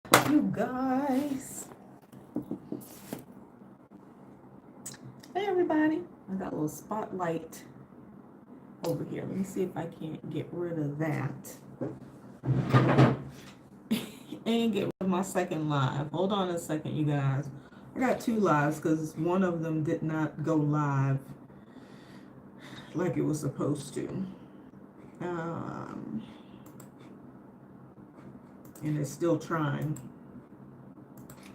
You guys. Hey, everybody. I got a little spotlight over here. Let me see if I can't get rid of that. And get rid of my second live. Hold on a second, you guys. I got two lives because one of them did not go live like it was supposed to. And it's still trying,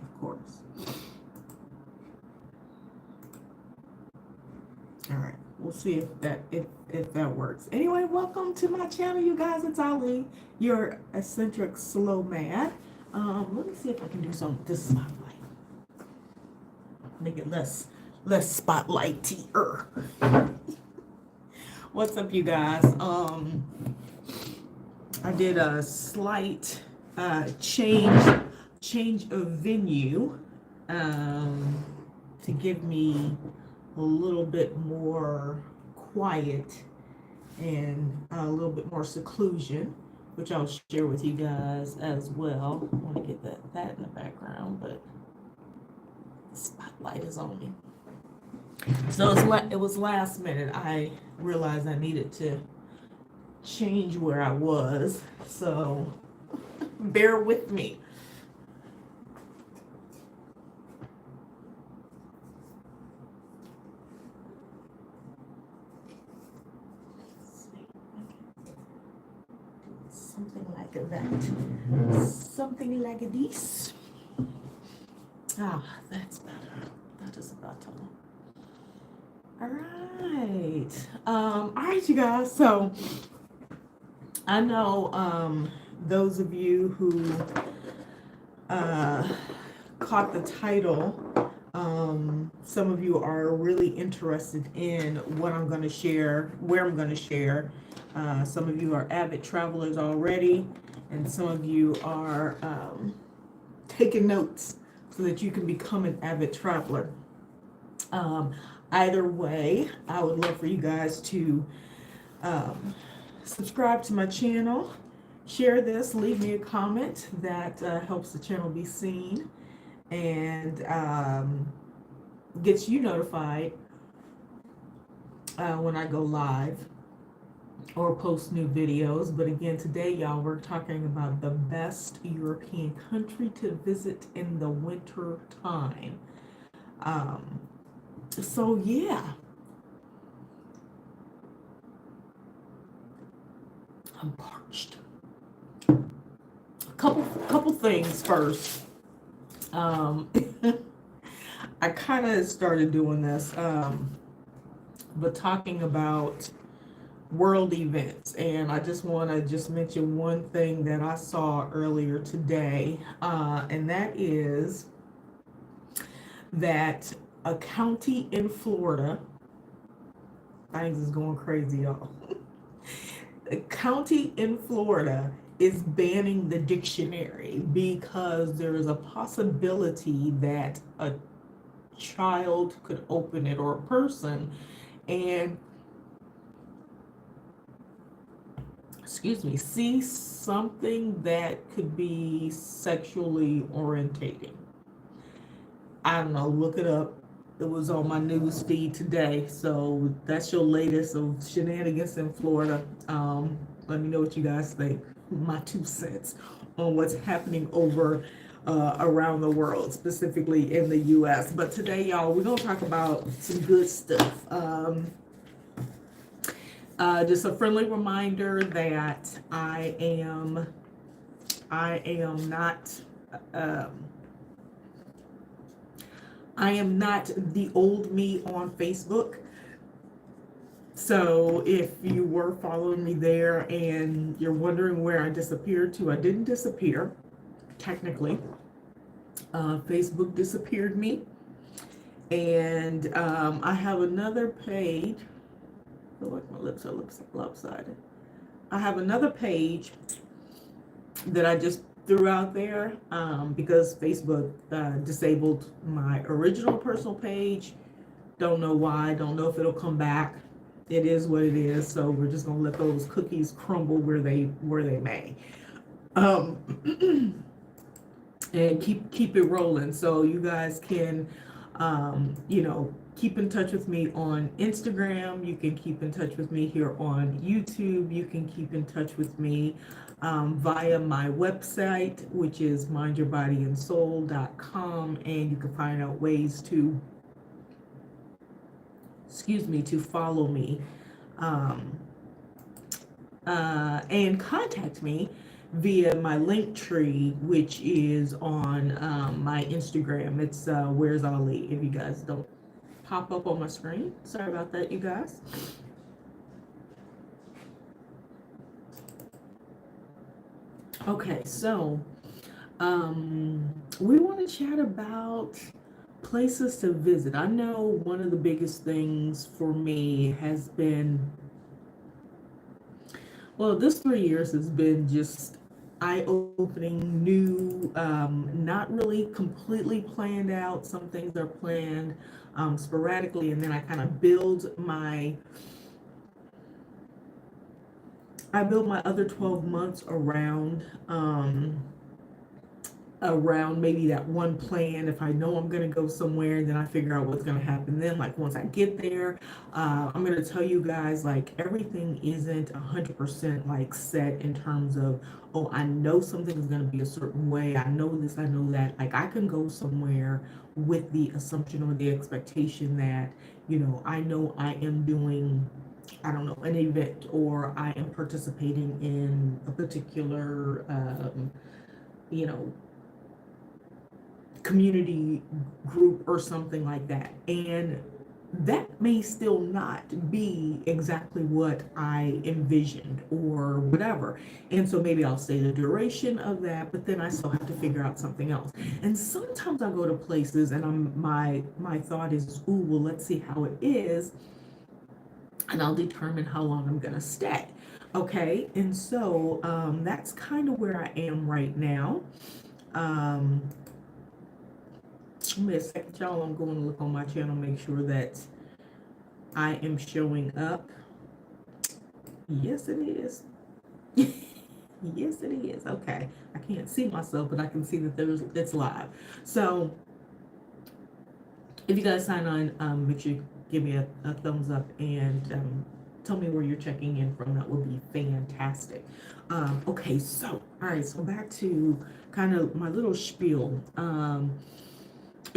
of course. All right, we'll see if that works. Anyway, welcome to my channel, you guys. It's Ali, your eccentric slow mad. Let me see if I can do some this spotlight. Make it less spotlighty-er. What's up, you guys? I did a slight change of venue to give me a little bit more quiet and a little bit more seclusion, which I'll share with you guys as well. I want to get that in the background, but the spotlight is on me. So it was last minute. I realized I needed to change where I was, so bear with me. Something like that. Something like this. Ah, that's better. That is better. All right. All right, you guys. So I know those of you who caught the title, some of you are really interested in what I'm going to share, where I'm going to share. Some of you are avid travelers already, and some of you are taking notes so that you can become an avid traveler. Either way, I would love for you guys to subscribe to my channel, share this, leave me a comment. That helps the channel be seen and gets you notified when I go live or post new videos. But again, today, y'all, we're talking about the best European country to visit in the winter time. So yeah, I'm parched. Couple things first. I kind of started doing this, but talking about world events, and I just want to mention one thing that I saw earlier today, and that is that a county in Florida, things is going crazy, y'all. A county in Florida is banning the dictionary because there is a possibility that a child could open it, or a person, and see something that could be sexually orientating. I don't know, look it up. It was on my news feed today. So that's your latest of shenanigans in Florida. Let me know what you guys think. My 2 cents on what's happening over around the world, specifically in the US. But today, y'all, we're going to talk about some good stuff. Just a friendly reminder that I am not the old me on Facebook. So if you were following me there and you're wondering where I disappeared to, I didn't disappear, technically. Facebook disappeared me. And I have another page. I feel like my lips are lopsided. I have another page that I just threw out there because Facebook disabled my original personal page. Don't know why. Don't know if it'll come back. It is what it is. So we're just gonna let those cookies crumble where they may. and keep it rolling. So you guys can, keep in touch with me on Instagram. You can keep in touch with me here on YouTube. You can keep in touch with me via my website, which is mindyourbodyandsoul.com, and you can find out ways to, to follow me and contact me via my link tree, which is on my Instagram. It's wheresali. If you guys don't pop up on my screen, sorry about that, you guys. Okay, so we want to chat about places to visit. I know one of the biggest things for me has been, well, this 3 years has been just eye-opening, new, not really completely planned out. Some things are planned sporadically, and then I kind of build my other 12 months around maybe that one plan. If I know I'm going to go somewhere, then I figure out what's going to happen then. Like once I get there, I'm going to tell you guys, like, everything isn't 100% like set in terms of, oh, I know something is going to be a certain way. I know this, I know that. Like, I can go somewhere with the assumption or the expectation that, I know I am doing, I don't know, an event, or I am participating in a particular, community group or something like that. And that may still not be exactly what I envisioned or whatever. And so maybe I'll say the duration of that, but then I still have to figure out something else. And sometimes I go to places and my thought is, ooh, well, let's see how it is, and I'll determine how long I'm gonna stay. Okay, and so that's kind of where I am right now. Give me a second, y'all. I'm going to look on my channel, make sure that I am showing up. Yes, it is. Yes, it is. Okay, I can't see myself, but I can see that it's live. So if you guys sign on, make sure you give me a thumbs up and tell me where you're checking in from. That would be fantastic. Okay, so all right, so back to kind of my little spiel.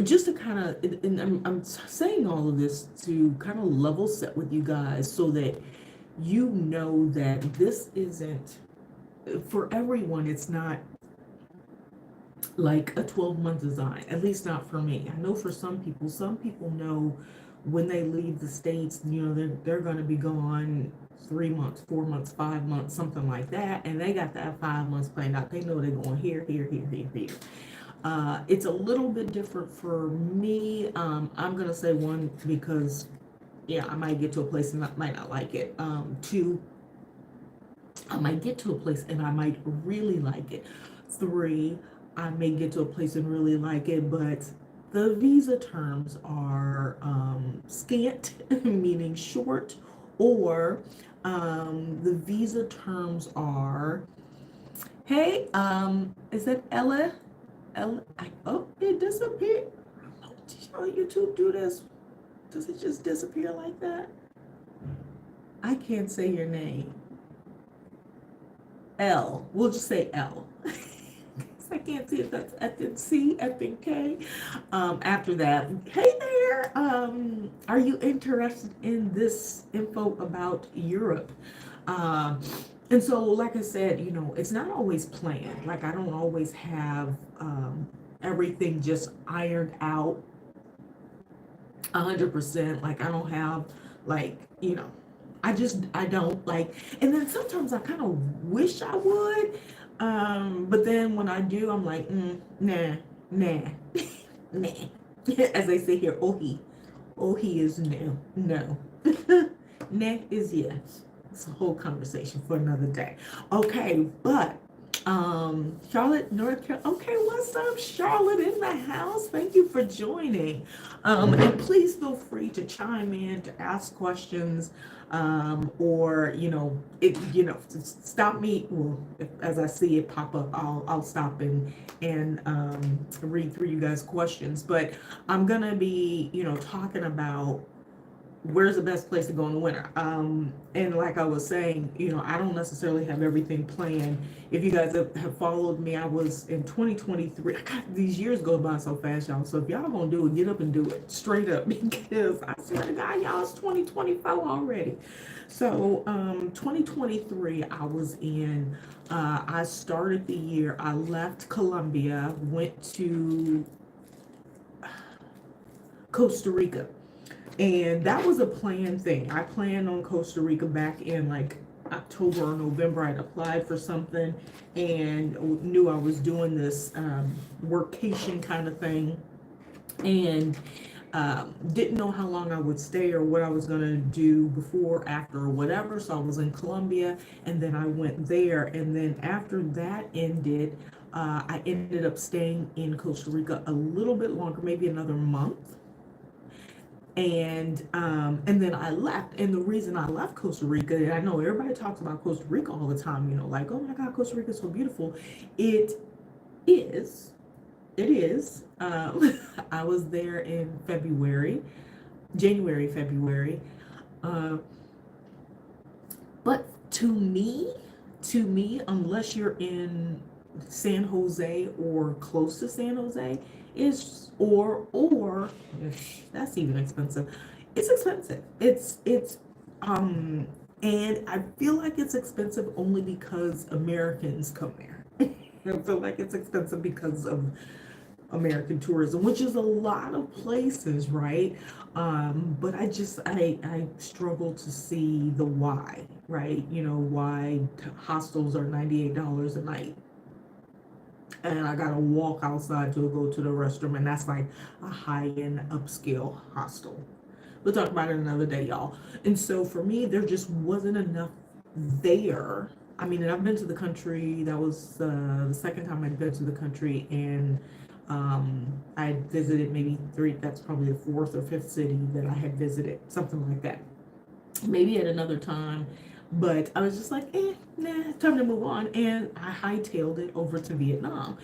Just to kind of, and I'm saying all of this to kind of level set with you guys so that you know that this isn't, for everyone, it's not like a 12-month design, at least not for me. I know for some people know when they leave the States, they're going to be gone 3 months, 4 months, 5 months, something like that. And they got that 5 months planned out. They know they're going here, here, here, here, here. It's a little bit different for me. I'm going to say one, because, yeah, I might get to a place and I might not like it. Two, I might get to a place and I might really like it. Three, I may get to a place and really like it, but the visa terms are scant, meaning short, or the visa terms are, hey, is that Ella? Oh, it disappeared. Did YouTube do this? Does it just disappear like that? I can't say your name. L. We'll just say L. I can't see if that's C, I think K. After that, hey there. Are you interested in this info about Europe? And so, like I said, it's not always planned. Like, I don't always have everything just ironed out 100%. Like, I don't have, like, I don't, like, and then sometimes I kind of wish I would, but then when I do, I'm like, nah, nah, nah. As they say here, he is no. Nah is yes. It's a whole conversation for another day. Okay, but Charlotte, North Carolina. Okay, what's up, Charlotte in the house? Thank you for joining. And please feel free to chime in, to ask questions, or stop me. Well, as I see it pop up, I'll stop and read through you guys' questions. But I'm gonna be, talking about where's the best place to go in the winter. And like I was saying, I don't necessarily have everything planned. If you guys have followed me, I was in 2023. These years go by so fast, y'all. So if y'all gonna do it, get up and do it straight up, because I swear to God, y'all, it's 2024 already. So 2023, I was in. I started the year. I left Colombia, went to Costa Rica. And that was a planned thing. I planned on Costa Rica back in like October or November. I'd applied for something and knew I was doing this workation kind of thing, and didn't know how long I would stay or what I was going to do before, after, or whatever. So I was in Colombia, and then I went there. And then after that ended, I ended up staying in Costa Rica a little bit longer, maybe another month. And then I left. And the reason I left Costa Rica, and I know everybody talks about Costa Rica all the time, like, oh my God, Costa Rica is so beautiful. It is. It is. I was there in January, February. But to me, unless you're in San Jose or close to San Jose, is or that's even expensive. It's expensive. It's and I feel like it's expensive only because Americans come there. I feel like it's expensive because of American tourism, which is a lot of places, right? But I struggle to see the why, right? Why hostels are $98 a night, and I gotta walk outside to go to the restroom, and that's like a high-end upscale hostel. We'll talk about it another day, y'all. And so for me, there just wasn't enough there. I mean, and I've been to the country. That was the second time I'd been to the country, and I visited maybe three. That's probably the fourth or fifth city that I had visited, something like that. Maybe at another time, but I was just like, nah, time to move on. And I hightailed it over to Vietnam,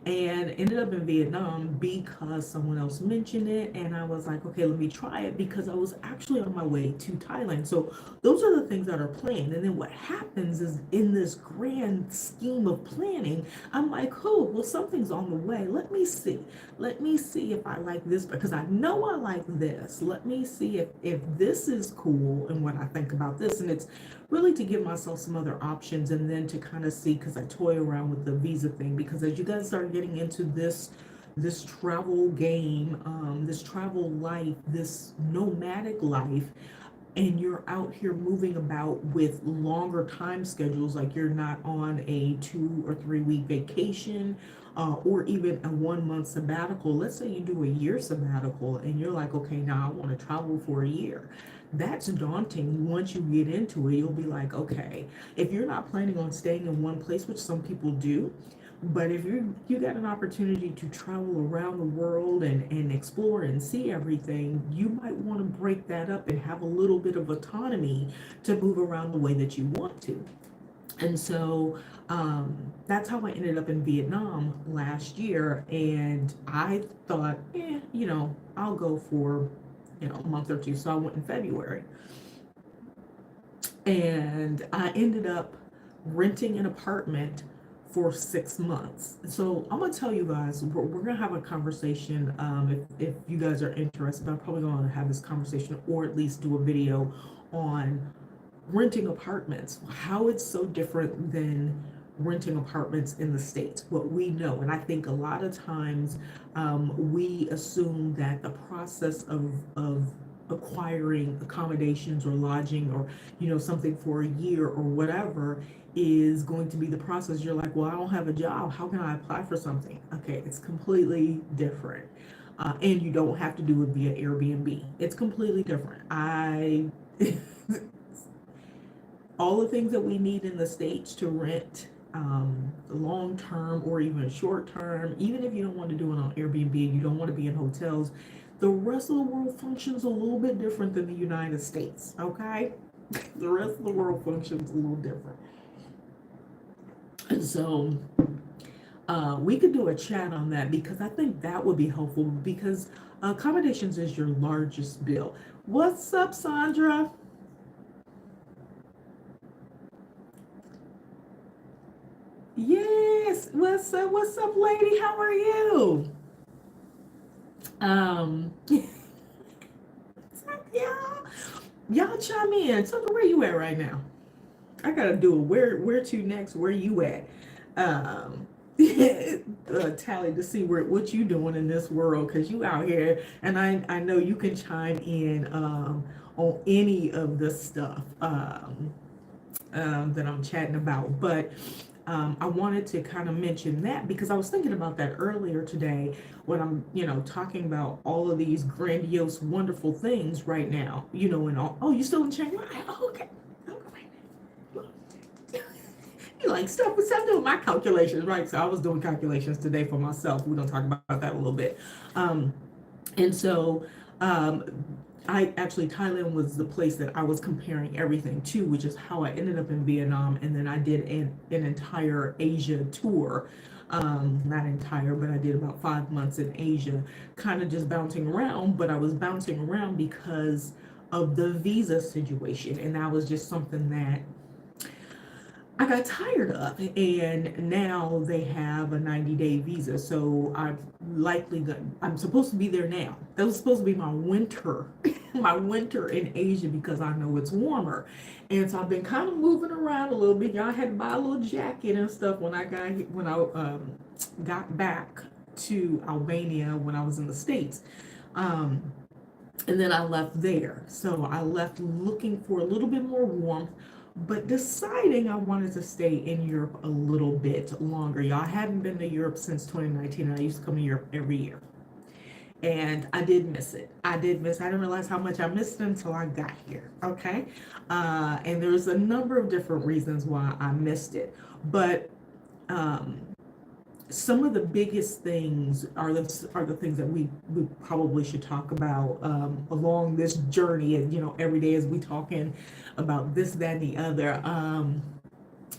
and ended up in Vietnam because someone else mentioned it. And I was like, okay, let me try it, because I was actually on my way to Thailand. So those are the things that are planned. And then what happens is, in this grand scheme of planning, I'm like, oh, well, something's on the way. Let me see if I like this, because I know I like this. Let me see if this is cool and what I think about this. And it's really to give myself some other options, and then to kind of see, because I toy around with the visa thing, because as you guys start getting into this travel game, this travel life, this nomadic life, and you're out here moving about with longer time schedules, like you're not on a 2 or 3 week vacation, or even a 1 month sabbatical. Let's say you do a year sabbatical, and you're like, okay, now I want to travel for a year. That's daunting. Once you get into it, you'll be like, okay, if you're not planning on staying in one place, which some people do, but if you got an opportunity to travel around the world and explore and see everything, you might want to break that up and have a little bit of autonomy to move around the way that you want to. And so that's how I ended up in Vietnam last year. And I thought, I'll go for a month or two. So I went in February, and I ended up renting an apartment for 6 months. So I'm gonna tell you guys, we're gonna have a conversation. If you guys are interested, I'm probably gonna have this conversation, or at least do a video on renting apartments, how it's so different than renting apartments in the States, what we know. And I think a lot of times we assume that the process of acquiring accommodations or lodging, or something for a year or whatever, is going to be the process. You're like, well, I don't have a job, how can I apply for something? Okay, it's completely different. And you don't have to do it via Airbnb. It's completely different. All the things that we need in the States to rent long term or even short term, even if you don't want to do it on Airbnb, you don't want to be in hotels, the rest of the world functions a little bit different than the United States, okay? The rest of the world functions a little different. And so we could do a chat on that because I think that would be helpful because accommodations is your largest bill. What's up, Sandra? Yes. What's up, lady? How are you? Um, y'all, y'all chime in. Tell me where you at right now. I gotta do a where to next. Where you at? Um, tally to see what you doing in this world because you out here, and I know you can chime in on any of the stuff that I'm chatting about, but. I wanted to kind of mention that because I was thinking about that earlier today when I'm, talking about all of these grandiose, wonderful things right now, and all. Oh, you still in Chiang Mai? Oh, okay. You like stuff, but I'm doing my calculations, right? So I was doing calculations today for myself. We're gonna talk about that a little bit. And so um, Thailand was the place that I was comparing everything to, which is how I ended up in Vietnam. And then I did an entire Asia tour. Not entire, but I did about 5 months in Asia, kind of just bouncing around. But I was bouncing around because of the visa situation. And that was just something that I got tired of, and now they have a 90-day visa. So I'm supposed to be there now. That was supposed to be my winter, my winter in Asia because I know it's warmer. And so I've been kind of moving around a little bit. Y'all had to buy a little jacket and stuff when I got back to Albania when I was in the States. And then I left there. So I left looking for a little bit more warmth, but deciding I wanted to stay in Europe a little bit longer. Y'all, I hadn't been to Europe since 2019, and I used to come to Europe every year. And I did miss it. I didn't realize how much I missed it until I got here. Okay. And there's a number of different reasons why I missed it. But um, some of the biggest things are the things that we probably should talk about along this journey, and every day as we talking about this, that, and the other.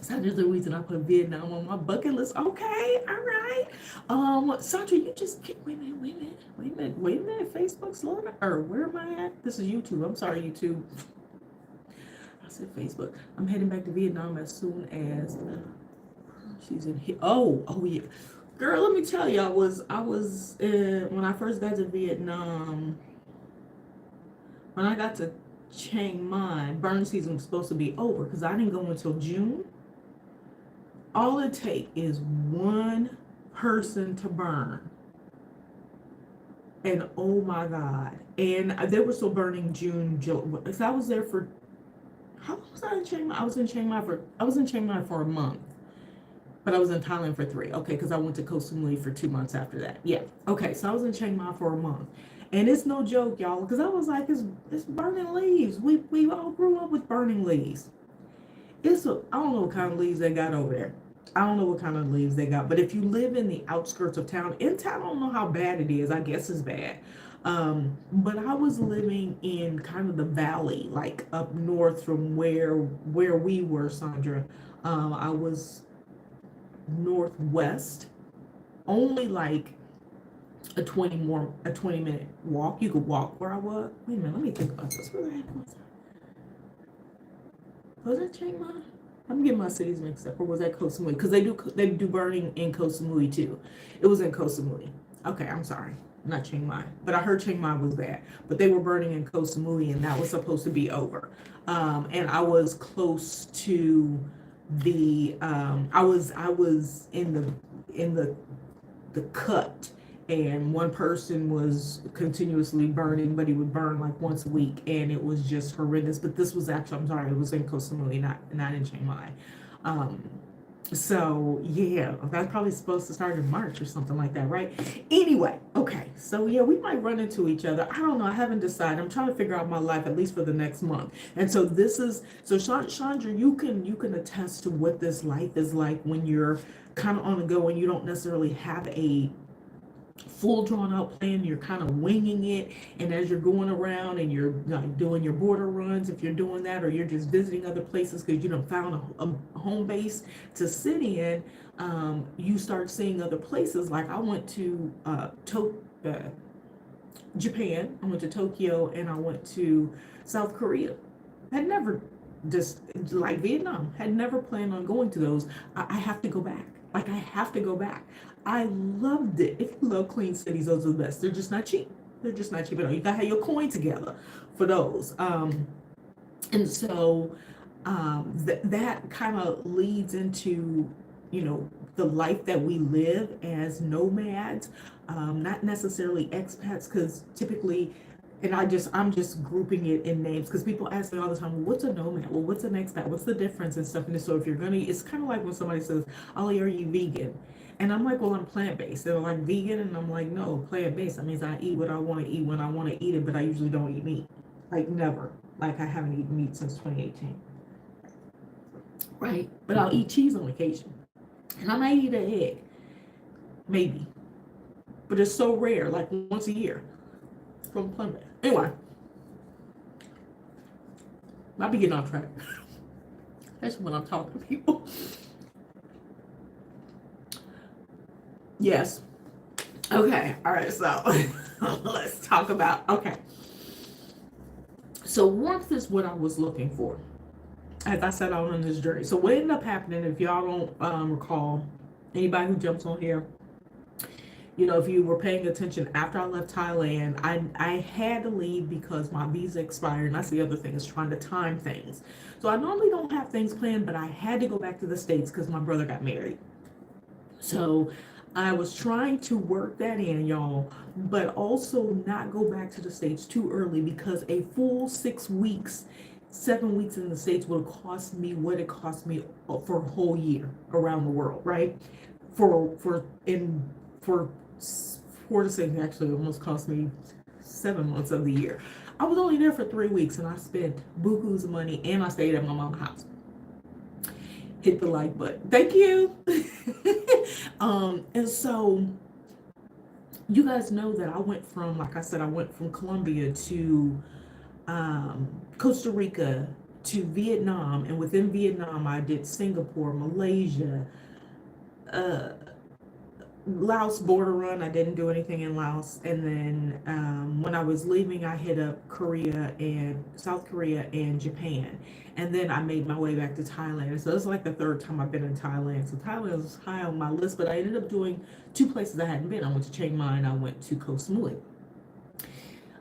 So there's a reason I put Vietnam on my bucket list. Okay, all right. Sandra, you just wait a minute. Facebook's loading, or where am I at? This is YouTube. I'm sorry, YouTube. I said Facebook. I'm heading back to Vietnam as soon as she's in here. Oh yeah. Girl, let me tell you, I was when I first got to Vietnam, when I got to Chiang Mai, burn season was supposed to be over because I didn't go until June. All it takes is one person to burn. And oh my God. And they were still burning June, July. So I was there for, how long was I in Chiang Mai? I was in Chiang Mai for a month. But I was in Thailand for 3. Okay, because I went to Koh Samui for 2 months after that. Yeah. Okay, so I was in Chiang Mai for a month. And it's no joke, y'all, because I was like, it's burning leaves. We all grew up with burning leaves. I don't know what kind of leaves they got over there. I don't know what kind of leaves they got. But if you live in the outskirts of town, in town, I don't know how bad it is. I guess it's bad. But I was living in kind of the valley, like up north from where we were, Sandra. I was northwest, only like a 20-minute walk. You could walk where I was. Wait a minute, let me think about this. Where the heck was that Chiang Mai? I'm getting my cities mixed up. Or was that Koh Samui? Because they do burning in Koh Samui too. It was in Koh Samui. Okay, I'm sorry, not Chiang Mai. But I heard Chiang Mai was bad. But they were burning in Koh Samui, and that was supposed to be over. And I was close to the I was in the cut, and one person was continuously burning, but he would burn like once a week, and it was just horrendous. But this was actually, I'm sorry, it was in Koh Samui, not in Chiang Mai. So yeah, that's probably supposed to start in March or something like that, right? Anyway, okay. So yeah, we might run into each other. I don't know. I haven't decided. I'm trying to figure out my life at least for the next month. And so this is so Chandra, you can attest to what this life is like when you're kind of on the go and you don't necessarily have a full drawn out plan. You're kind of winging it, and as you're going around and you're like doing your border runs, if you're doing that, or you're just visiting other places because you don't found a home base to sit in, you start seeing other places. Like I went to Japan, I went to Tokyo, and I went to South Korea. Had never, just like Vietnam, had never planned on going to those. I have to go back. Like I have to go back. I loved it. If you love clean cities, those are the best. They're just not cheap. They're just not cheap at all. You gotta have your coin together for those. And so that kind of leads into, the life that we live as nomads, not necessarily expats, because typically, and I'm just grouping it in names because people ask me all the time, well, what's a nomad? Well, what's an expat? What's the difference and stuff? And so if you're gonna, it's kind of like when somebody says, "Ollie, are you vegan?" And I'm like, well, I'm plant-based. They're like, vegan? And I'm like, no, plant-based. That means I eat what I want to eat when I want to eat it, but I usually don't eat meat. Like never. Like I haven't eaten meat since 2018. Right? But I'll eat cheese on occasion. And I might eat an egg. Maybe. But it's so rare, like once a year. From plant-based. Anyway. I'll be getting off track. That's when I'm talking to people. Yes. Okay. All right. So let's talk about, okay. So warmth is what I was looking for as I set out on this journey. So what ended up happening, if y'all don't recall, anybody who jumps on here, if you were paying attention after I left Thailand, I had to leave because my visa expired. And that's the other thing, is trying to time things. So I normally don't have things planned, but I had to go back to the States because my brother got married. So I was trying to work that in, y'all, but also not go back to the States too early, because a full 6 weeks, 7 weeks in the States would cost me what it cost me for a whole year around the world, right? For 4 to 6, actually almost cost me 7 months of the year. I was only there for 3 weeks and I spent bukus of money, and I stayed at my mom's house. Hit the like button. Thank you. And so you guys know that I went from, like I said, I went from Colombia to Costa Rica to Vietnam, and within Vietnam I did Singapore, Malaysia, Laos border run. I didn't do anything in Laos. And then when I was leaving, I hit up South Korea and Japan. And then I made my way back to Thailand. So it's like the third time I've been in Thailand. So Thailand was high on my list, but I ended up doing 2 places I hadn't been. I went to Chiang Mai and I went to Koh Samui.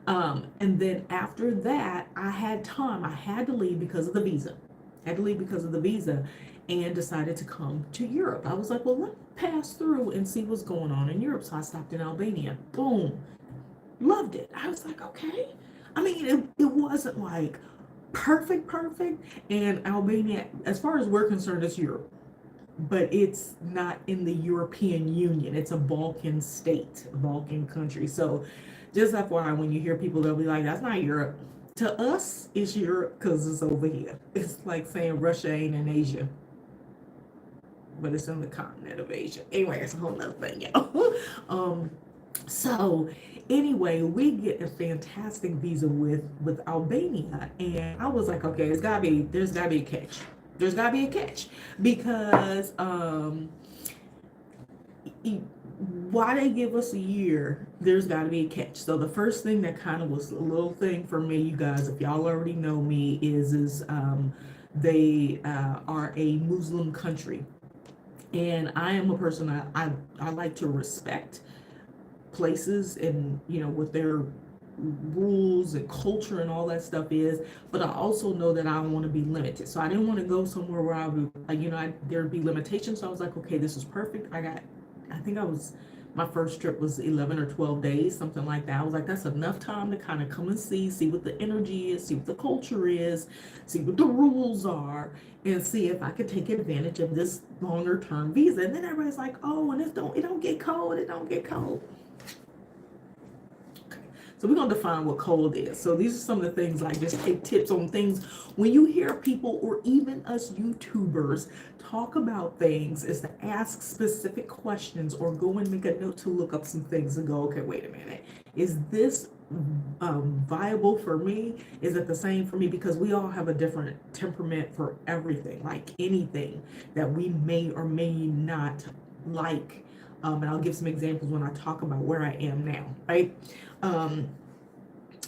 And then after that, I had time. I had to leave because of the visa. And decided to come to Europe. I was like, well, let me pass through and see what's going on in Europe. So I stopped in Albania. Boom. Loved it. I was like, okay. I mean, it wasn't like perfect. And Albania, as far as we're concerned, it's Europe. But it's not in the European Union. It's a Balkan state, a Balkan country. So just FYI, when you hear people, they'll be like, that's not Europe. To us, it's Europe because it's over here. It's like saying Russia ain't in Asia, but it's in the continent of Asia. Anyway, it's a whole nother thing, y'all. So anyway, we get a fantastic visa with Albania, and I was like, okay, there's gotta be a catch. There's gotta be a catch because why they give us a year, there's got to be a catch. So the first thing that kind of was a little thing for me, you guys, if y'all already know me, is they are a Muslim country, and I am a person, I like to respect places and what their rules and culture and all that stuff is, but I also know that I don't want to be limited. So I didn't want to go somewhere where I would there'd be limitations. So I was like, okay, this is perfect. I think I was My first trip was 11 or 12 days, something like that. I was like, that's enough time to kind of come and see what the energy is, see what the culture is, see what the rules are, and see if I could take advantage of this longer term visa. And then everybody's like, oh, and it don't get cold, it don't get cold. So we're going to define what cold is. So these are some of the things, like just take tips on things. When you hear people, or even us YouTubers, talk about things, is to ask specific questions or go and make a note to look up some things and go, okay, wait a minute. Is this viable for me? Is it the same for me? Because we all have a different temperament for everything, like anything that we may or may not like. And I'll give some examples when I talk about where I am now, right?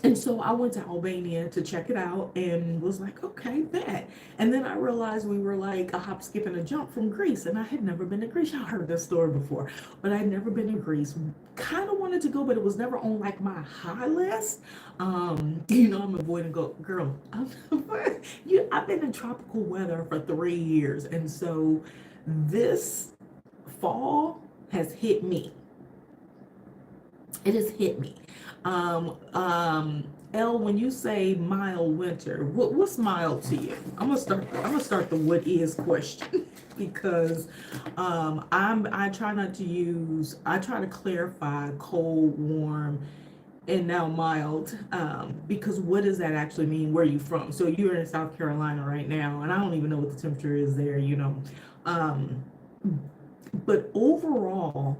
And so I went to Albania to check it out and was like, okay, bet. And then I realized we were like a hop, skip, and a jump from Greece. And I had never been to Greece. I heard this story before, but I'd never been to Greece. Kind of wanted to go, but it was never on like my high list. You know, I'm avoiding girl. I've been in tropical weather for 3 years. And so this fall has hit me. It has hit me. Elle, when you say mild winter, what's mild to you? I'm gonna start the what is question because I try to clarify cold, warm, and now mild, because what does that actually mean? Where are you from? So you're in South Carolina right now, and I don't even know what the temperature is there, you know. But overall,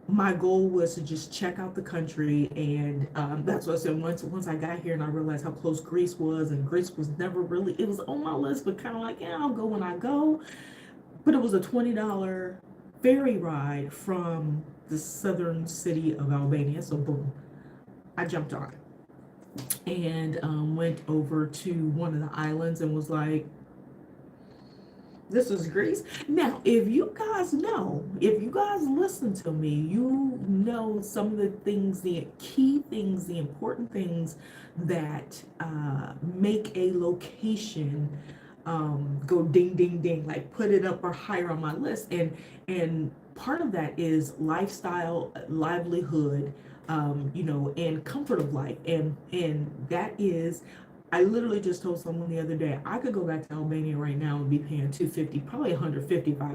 my goal was to just check out the country, and that's what I said. Once I got here and I realized how close Greece was, and Greece was never really, it was on my list, but kind of like, yeah, I'll go when I go. But it was a $20 ferry ride from the southern city of Albania, so boom, I jumped on it and went over to one of the islands and was like, this is Greece. Now, if you guys listen to me, you know some of the things, the key things, the important things that make a location go ding, ding, ding, like put it up or higher on my list. And part of that is lifestyle, livelihood, you know, and comfort of life. And that is, I literally just told someone the other day, I could go back to Albania right now and be paying $250, probably $150 if I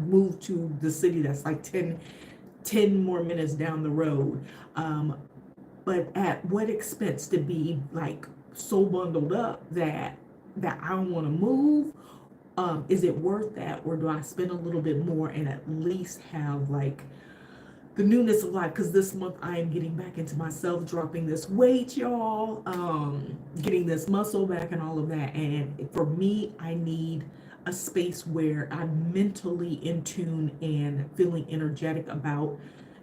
move to the city that's like 10 more minutes down the road. But at what expense to be like so bundled up that I don't want to move? Is it worth that, or do I spend a little bit more and at least have like the newness of life? Because this month I am getting back into myself, dropping this weight, y'all, getting this muscle back and all of that. And for me, I need a space where I'm mentally in tune and feeling energetic about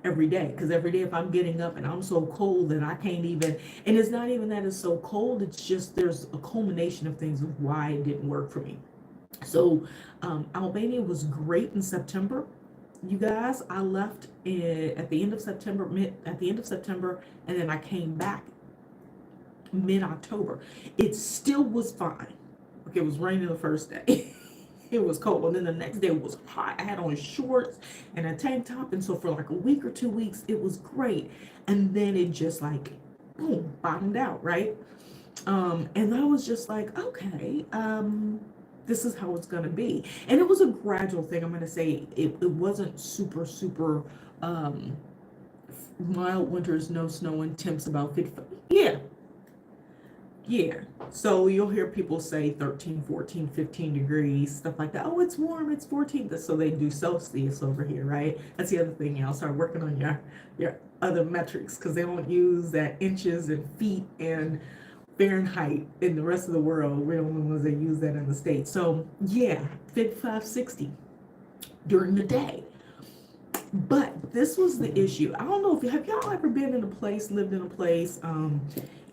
every day. Because every day, if I'm getting up and I'm so cold that I can't even, and it's not even that it's so cold, it's just there's a culmination of things of why it didn't work for me. So Albania was great in September. You guys, I left at the end of September, and then I came back mid-October. It still was fine. Okay, it was raining the first day. It was cold, and then the next day it was hot. I had on shorts and a tank top, and so for like a week or 2 weeks, it was great. And then it just like, boom, bottomed out, right? And I was just like, okay, this is how it's gonna be. And it was a gradual thing. I'm gonna say it wasn't super mild winters, no snow, and temps about 55. Yeah. So you'll hear people say 13, 14, 15 degrees, stuff like that. Oh, it's warm, it's 14. So they do Celsius over here, right? That's the other thing. Y'all start working on your other metrics, because they don't use that inches and feet and Fahrenheit in the rest of the world. We're the only ones that use that in the States. So yeah, 55, 60 during the day. But this was the issue. I don't know, have y'all ever been in a place, lived in a place,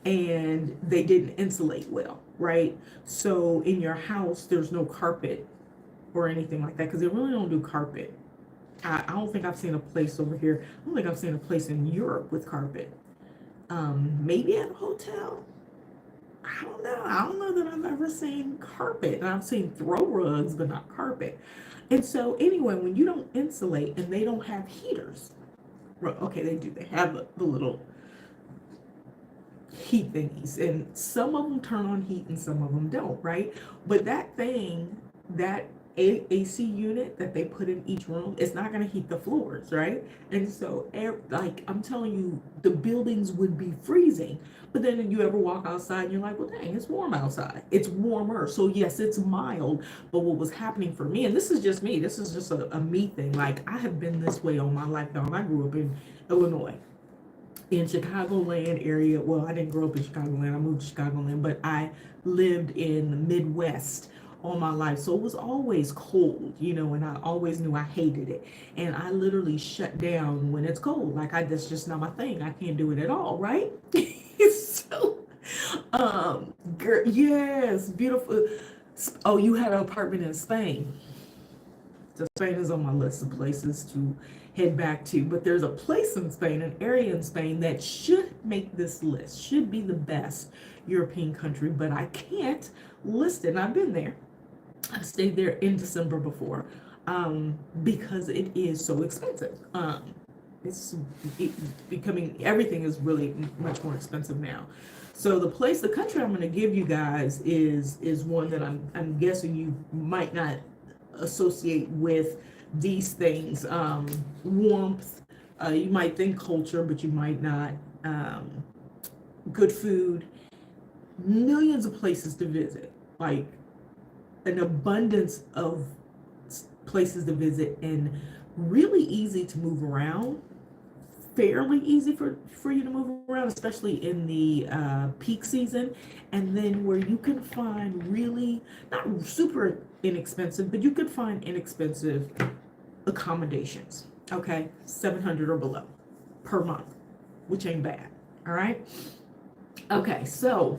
and they didn't insulate well, right? So in your house, there's no carpet or anything like that, because they really don't do carpet. I don't think I've seen a place over here. I don't think I've seen a place in Europe with carpet. Maybe at a hotel. I don't know. I don't know that I've ever seen carpet. And I've seen throw rugs, but not carpet. And so anyway, when you don't insulate and they don't have heaters, well, okay, they do. They have the little heat thingies, and some of them turn on heat and some of them don't, right? But that thing, that AC unit that they put in each room, it's not going to heat the floors, right? And so, like I'm telling you, the buildings would be freezing. But then you ever walk outside and you're like, well, dang, it's warm outside. It's warmer. So yes, it's mild. But what was happening for me, and this is just me, this is just a me thing. Like I have been this way all my life now. And I grew up in Illinois, in Chicagoland area. Well, I didn't grow up in Chicagoland. I moved to Chicagoland, but I lived in the Midwest all my life. So it was always cold, and I always knew I hated it. And I literally shut down when it's cold. Like that's just not my thing. I can't do it at all, right? So, yes, beautiful. Oh, you had an apartment in Spain. So Spain is on my list of places to head back to, but there's a place in Spain, an area in Spain that should make this list, should be the best European country, but I can't list it. And I've been there. I stayed there in December before, because it is so expensive. It's becoming, everything is really much more expensive now. So the country I'm going to give you guys is one that I'm guessing you might not associate with these things. Warmth, you might think culture, but you might not. Good food, millions of places to visit, like an abundance of places to visit, and really easy to move around. Fairly easy for you to move around, especially in the peak season. And then where you can find really not super inexpensive, but you could find inexpensive accommodations. Okay, 700 or below per month, which ain't bad. All right. Okay, so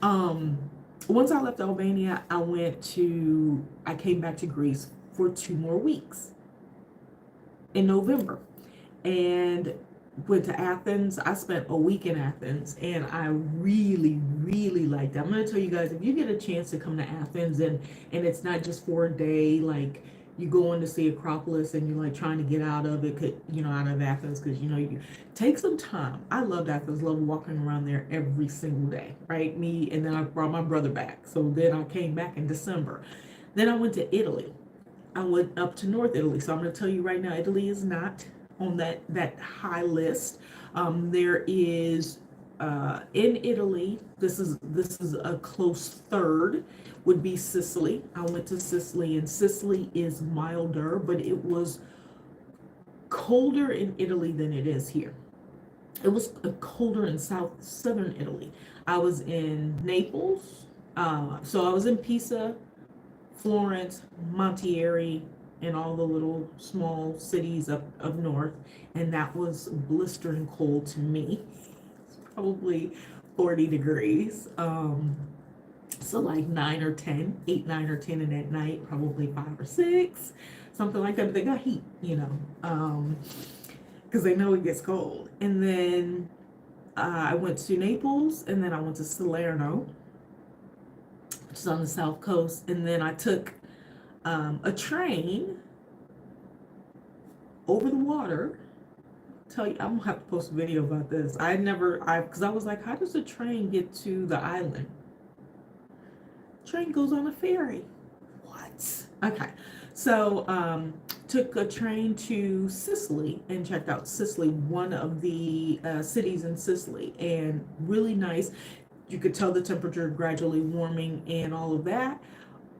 once I left Albania, I came back to Greece for 2 more weeks in November, and went to Athens. I spent a week in Athens, and I really, really liked it. I'm going to tell you guys, if you get a chance to come to Athens, and it's not just for a day, like you go in to see Acropolis and you're like trying to get out of it, out of Athens, because you take some time. I loved Athens, loved walking around there every single day, right? And then I brought my brother back. So then I came back in December. Then I went to Italy. I went up to North Italy. So I'm going to tell you right now, Italy is not on that high list. There is in Italy, this is a close third, would be Sicily. I went to Sicily, and Sicily is milder, but it was colder in Italy than it is here. It was colder in southern Italy. I was in Naples, so I was in Pisa, Florence, Montieri, and all the little small cities up north, and that was blistering cold to me. It's probably 40 degrees. So like 9 or 10, 8, 9 or 10, and at night probably 5 or 6, something like that. But they got heat, because they know it gets cold. And then I went to Naples, and then I went to Salerno, which is on the south coast, and then I took a train over the water. Tell you, I'm gonna have to post a video about this. Because I was like, how does a train get to the island? Train goes on a ferry. What? Okay, so took a train to Sicily and checked out Sicily, one of the cities in Sicily, and really nice. You could tell the temperature gradually warming and all of that,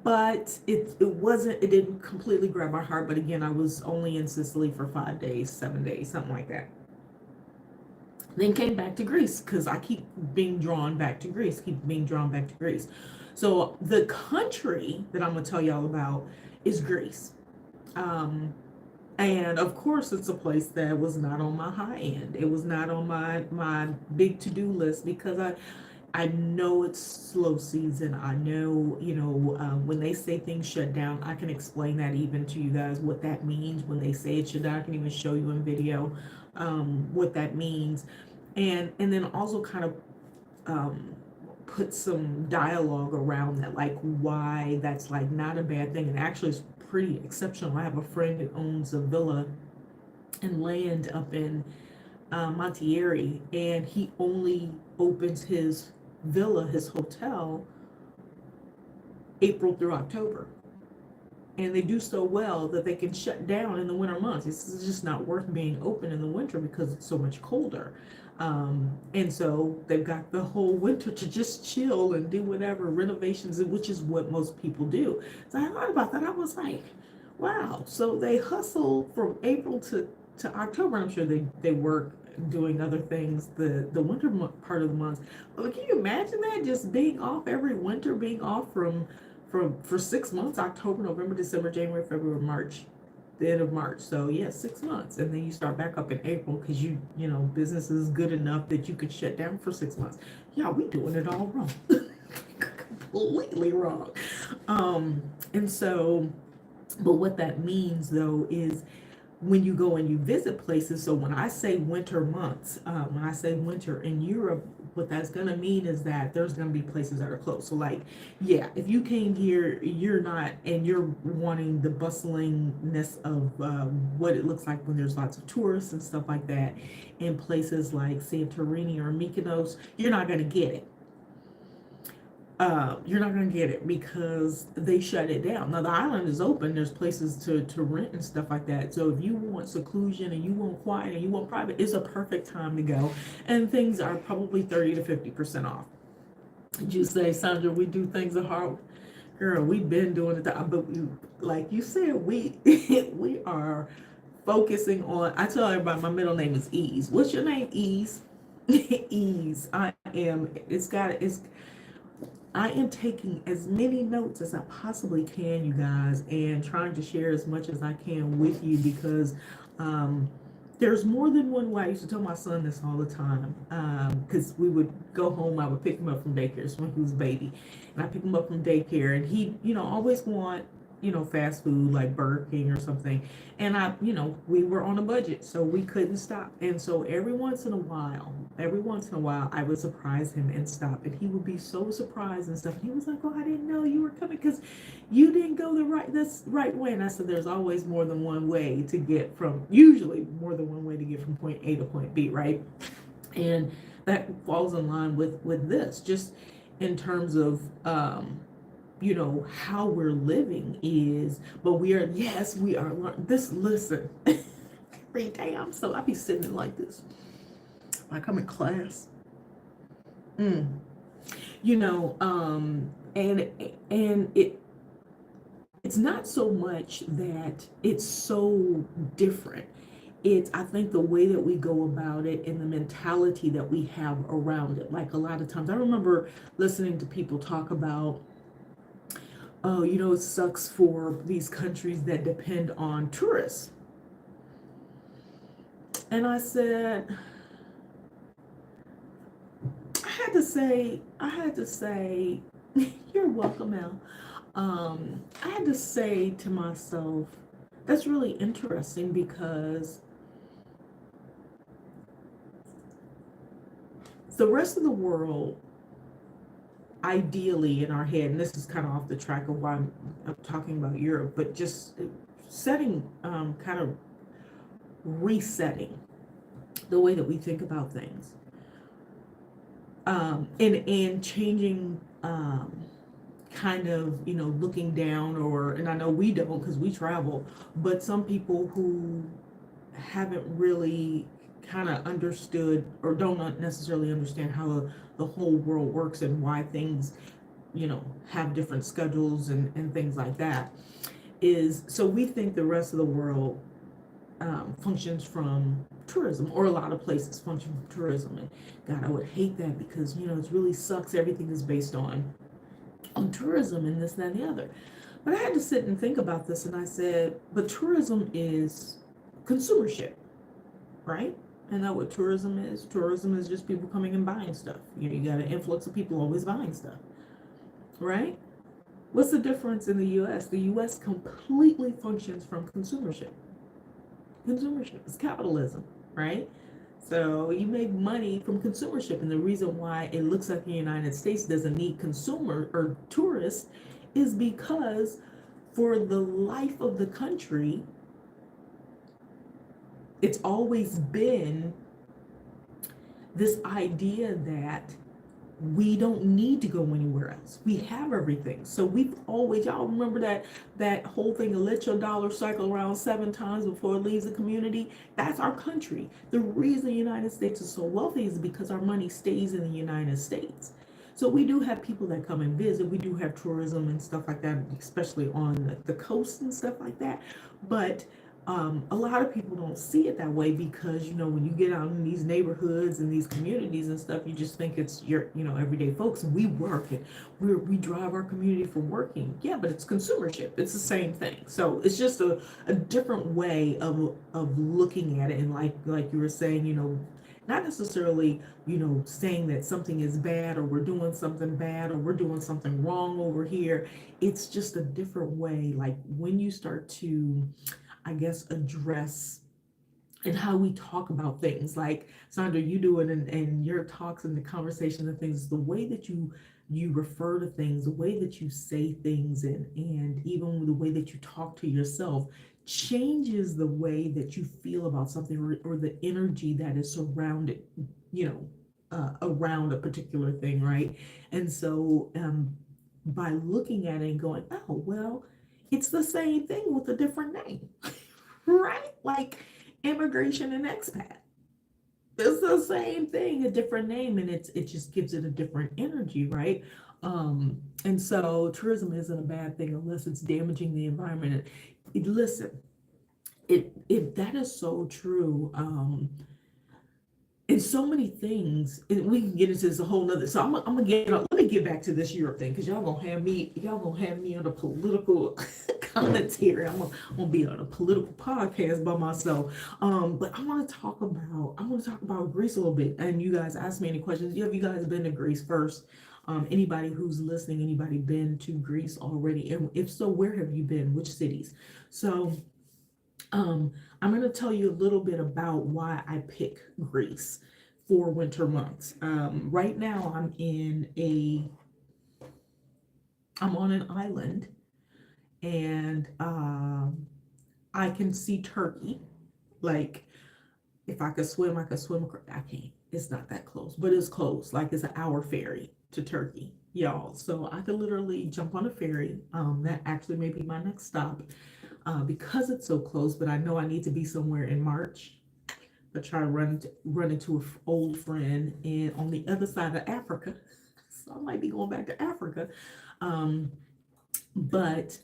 but it didn't completely grab my heart. But again, I was only in Sicily for 5 days, 7 days, something like that. Then came back to Greece, because I keep being drawn back to Greece. So the country that I'm gonna tell y'all about is Greece. And of course, it's a place that was not on my high end. It was not on my big to-do list, because I know it's slow season. I know, when they say things shut down, I can explain that even to you guys, what that means when they say it shut down. I can even show you in video what that means. And then also kind of put some dialogue around that, like why that's like not a bad thing, and actually it's pretty exceptional. I have a friend that owns a villa and land up in Montieri, and he only opens his villa, his hotel, April through October. And they do so well that they can shut down in the winter months. It's just not worth being open in the winter because it's so much colder. And so they've got the whole winter to just chill and do whatever renovations, which is what most people do. So I thought about that. I was like, wow. So they hustle from April to October. I'm sure they work doing other things the winter part of the months. But can you imagine that, just being off every winter, being off for 6 months, October, November, December, January, February, March, the end of March. So yeah, 6 months. And then you start back up in April because you know, business is good enough that you could shut down for 6 months. Yeah, we doing it all wrong. Completely wrong. And so, but what that means though is when you go and you visit places, so when I say winter months, when I say winter in Europe, what that's going to mean is that there's going to be places that are closed. So like, yeah, if you came here, you're not, and you're wanting the bustlingness of what it looks like when there's lots of tourists and stuff like that in places like Santorini or Mykonos, you're not going to get it. You're not going to get it because they shut it down. Now the island is open. There's places to rent and stuff like that. So if you want seclusion and you want quiet and you want private, it's a perfect time to go. And things are probably 30 to 50% off. Did you say, Sandra, we do things the hard? Girl, we've been doing it. But like you said, we we are focusing on, I tell everybody my middle name is Ease. What's your name? Ease? Ease. I am taking as many notes as I possibly can, you guys, and trying to share as much as I can with you because there's more than one way. I used to tell my son this all the time because we would go home. I would pick him up from daycare when he was a baby, and I pick him up from daycare, and he, always want, fast food like Burger King or something. And we were on a budget, so we couldn't stop. And so every once in a while, I would surprise him and stop. And he would be so surprised and stuff. And he was like, "Oh, I didn't know you were coming because you didn't go this right way." And I said, "There's always more than one way to get usually more than one way to get from point A to point B, right?" And that falls in line with this, just in terms of how we're living is, but we are this, listen, every day I be sitting like this, like I'm in class, and it's not so much that it's so different. It's, I think, the way that we go about it and the mentality that we have around it. Like a lot of times, I remember listening to people talk about, oh, it sucks for these countries that depend on tourists. And I said, I had to say, you're welcome, Al. I had to say to myself, that's really interesting because the rest of the world, ideally in our head, and this is kind of off the track of why I'm talking about Europe, but just setting, kind of resetting the way that we think about things, and changing, kind of, looking down, and I know we don't because we travel, but some people who haven't really kind of understood or don't necessarily understand how the whole world works and why things, have different schedules and things like that, is so we think the rest of the world functions from tourism, or a lot of places function from tourism. And God, I would hate that because, it really sucks. Everything is based on tourism and this, that, and the other. But I had to sit and think about this, and I said, but tourism is consumership, right? And that what tourism is? Tourism is just people coming and buying stuff. You got an influx of people always buying stuff, right? What's the difference in the U.S.? The U.S. completely functions from consumership. Consumership is capitalism, right? So you make money from consumership, and the reason why it looks like the United States doesn't need consumer or tourists is because for the life of the country, it's always been this idea that we don't need to go anywhere else. We have everything. So we've always, y'all remember that whole thing of let your dollar cycle around 7 times before it leaves the community? That's our country. The reason the United States is so wealthy is because our money stays in the United States. So we do have people that come and visit. We do have tourism and stuff like that, especially on the coast and stuff like that. But a lot of people don't see it that way because, when you get out in these neighborhoods and these communities and stuff, you just think it's your, everyday folks. And we work and we drive our community for working. Yeah, but it's consumership. It's the same thing. So it's just a different way of looking at it. And like you were saying, not necessarily, saying that something is bad or we're doing something bad or we're doing something wrong over here. It's just a different way. Like when you start to, I guess, address and how we talk about things, like Sandra, you do it and your talks and the conversation and things, the way that you refer to things, the way that you say things, and even the way that you talk to yourself changes the way that you feel about something, or the energy that is surrounded, around a particular thing, right? And so by looking at it and going, oh, well, it's the same thing with a different name, right? Like immigration and expat. It's the same thing, a different name, and it just gives it a different energy, right? And so tourism isn't a bad thing unless it's damaging the environment. Listen, that is so true. And so many things, and we can get into this a whole nother. So I'm gonna let me get back to this Europe thing, because y'all gonna have me on a political commentary. I'm gonna be on a political podcast by myself. But I want to talk about Greece a little bit. And you guys ask me any questions. Have you guys been to Greece first? Anybody who's listening, anybody been to Greece already? And if so, where have you been? Which cities? So I'm going to tell you a little bit about why I pick Greece for winter months. Right now I'm on an island, and I can see Turkey. Like if I could swim, I could swim. I can't. It's not that close, but it's close. Like it's an hour ferry to Turkey, y'all. So I could literally jump on a ferry. That actually may be my next stop. Because it's so close, but I know I need to be somewhere in March. I try to run into an old friend and on the other side of Africa. So I might be going back to Africa. But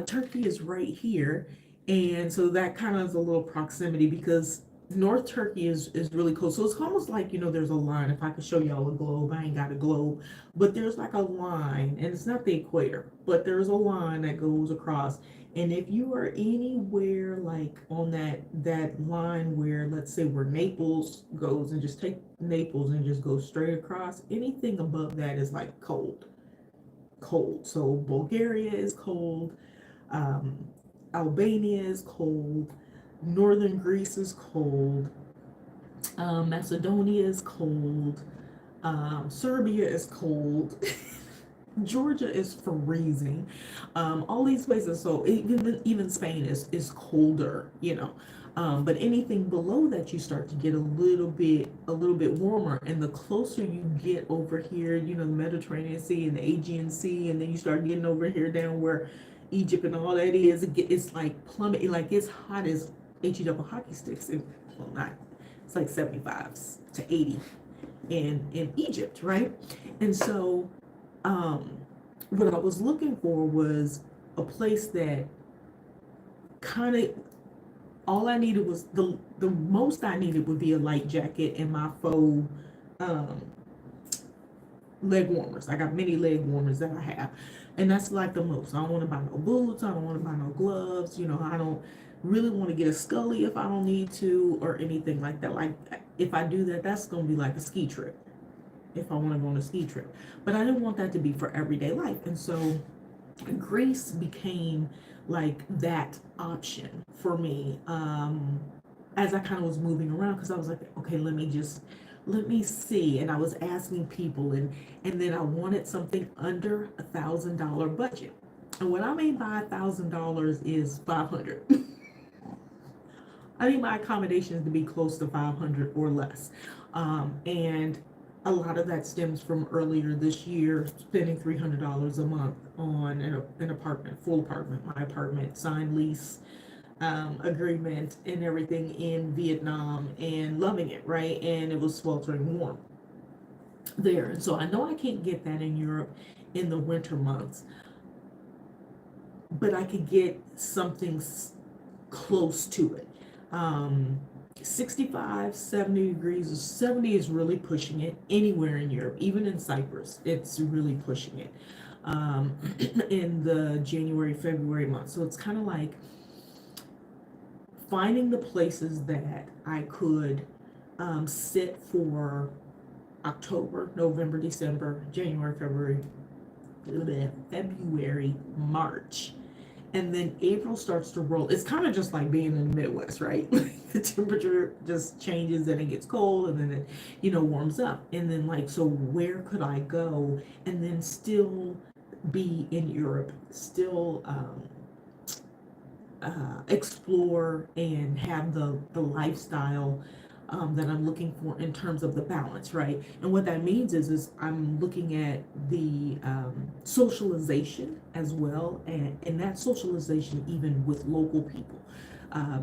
Turkey is right here. And so that kind of is a little proximity, because North Turkey is really cool. So it's almost like, there's a line. If I could show y'all a globe, I ain't got a globe, but there's like a line, and it's not the equator, but there's a line that goes across. And if you are anywhere like on that line where, let's say, where Naples goes, and just take Naples and just go straight across, anything above that is like cold. So Bulgaria is cold, Albania is cold, northern Greece is cold, Macedonia is cold, Serbia is cold. Georgia is freezing. All these places, so even Spain is colder, but anything below that, you start to get a little bit warmer. And the closer you get over here, the Mediterranean Sea and the Aegean Sea, and then you start getting over here down where Egypt and all that is, it's like plummet, like it's hot as HE hockey sticks. It's like 75 to 80 in Egypt, right? And so what I was looking for was a place that kind of, all I needed was the most I needed would be a light jacket and my faux leg warmers. I got many leg warmers that I have, and that's like the most. I don't want to buy no boots. I don't want to buy no gloves. I don't really want to get a scully if I don't need to, or anything like that. Like if I do that, that's going to be like a ski trip, if I want to go on a ski trip. But I didn't want that to be for everyday life. And so Greece became like that option for me, as I kind of was moving around, because I was like, okay, let me see. And I was asking people, and then I wanted something under $1,000 budget. And what I mean by $1,000 is 500. I need my accommodations to be close to 500 or less. And a lot of that stems from earlier this year, spending $300 a month on an apartment, full apartment, my apartment, signed lease, agreement and everything in Vietnam, and loving it, right? And it was sweltering warm there. And so I know I can't get that in Europe in the winter months, but I could get something close to it. 65, 70 degrees, 70 is really pushing it anywhere in Europe, even in Cyprus, it's really pushing it in the January, February month. So it's kind of like finding the places that I could sit for October, November, December, January, February, March. And then April starts to roll. It's kind of just like being in the Midwest, right? The temperature just changes and it gets cold and then it, warms up. And then so where could I go and then still be in Europe, still explore and have the lifestyle that I'm looking for in terms of the balance, right? And what that means is I'm looking at the socialization as well, and that socialization even with local people.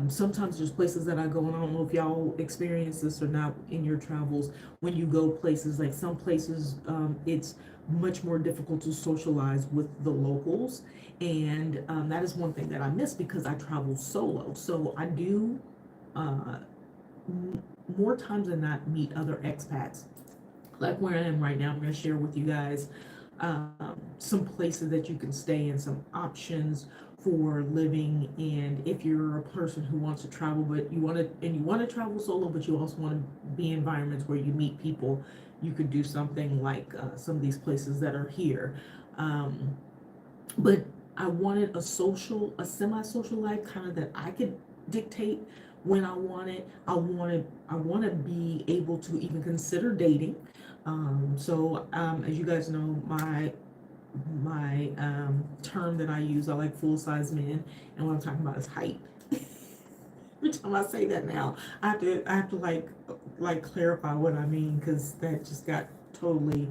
Sometimes there's places that I go, and I don't know if y'all experience this or not in your travels. When you go places, like some places, it's much more difficult to socialize with the locals, and that is one thing that I miss because I travel solo. So I do more times than not meet other expats. Like where I am right now, I'm going to share with you guys some places that you can stay and some options for living. And if you're a person who wants to travel, but you want to travel solo, but you also want to be in environments where you meet people, you could do something like some of these places that are here. But I wanted a semi-social life, kind of that I could dictate when I want it. I want to be able to even consider dating. So as you guys know, my term that I use, I like full-size men, and what I'm talking about is height. Every time I say that now, I have to like clarify what I mean, because that just got totally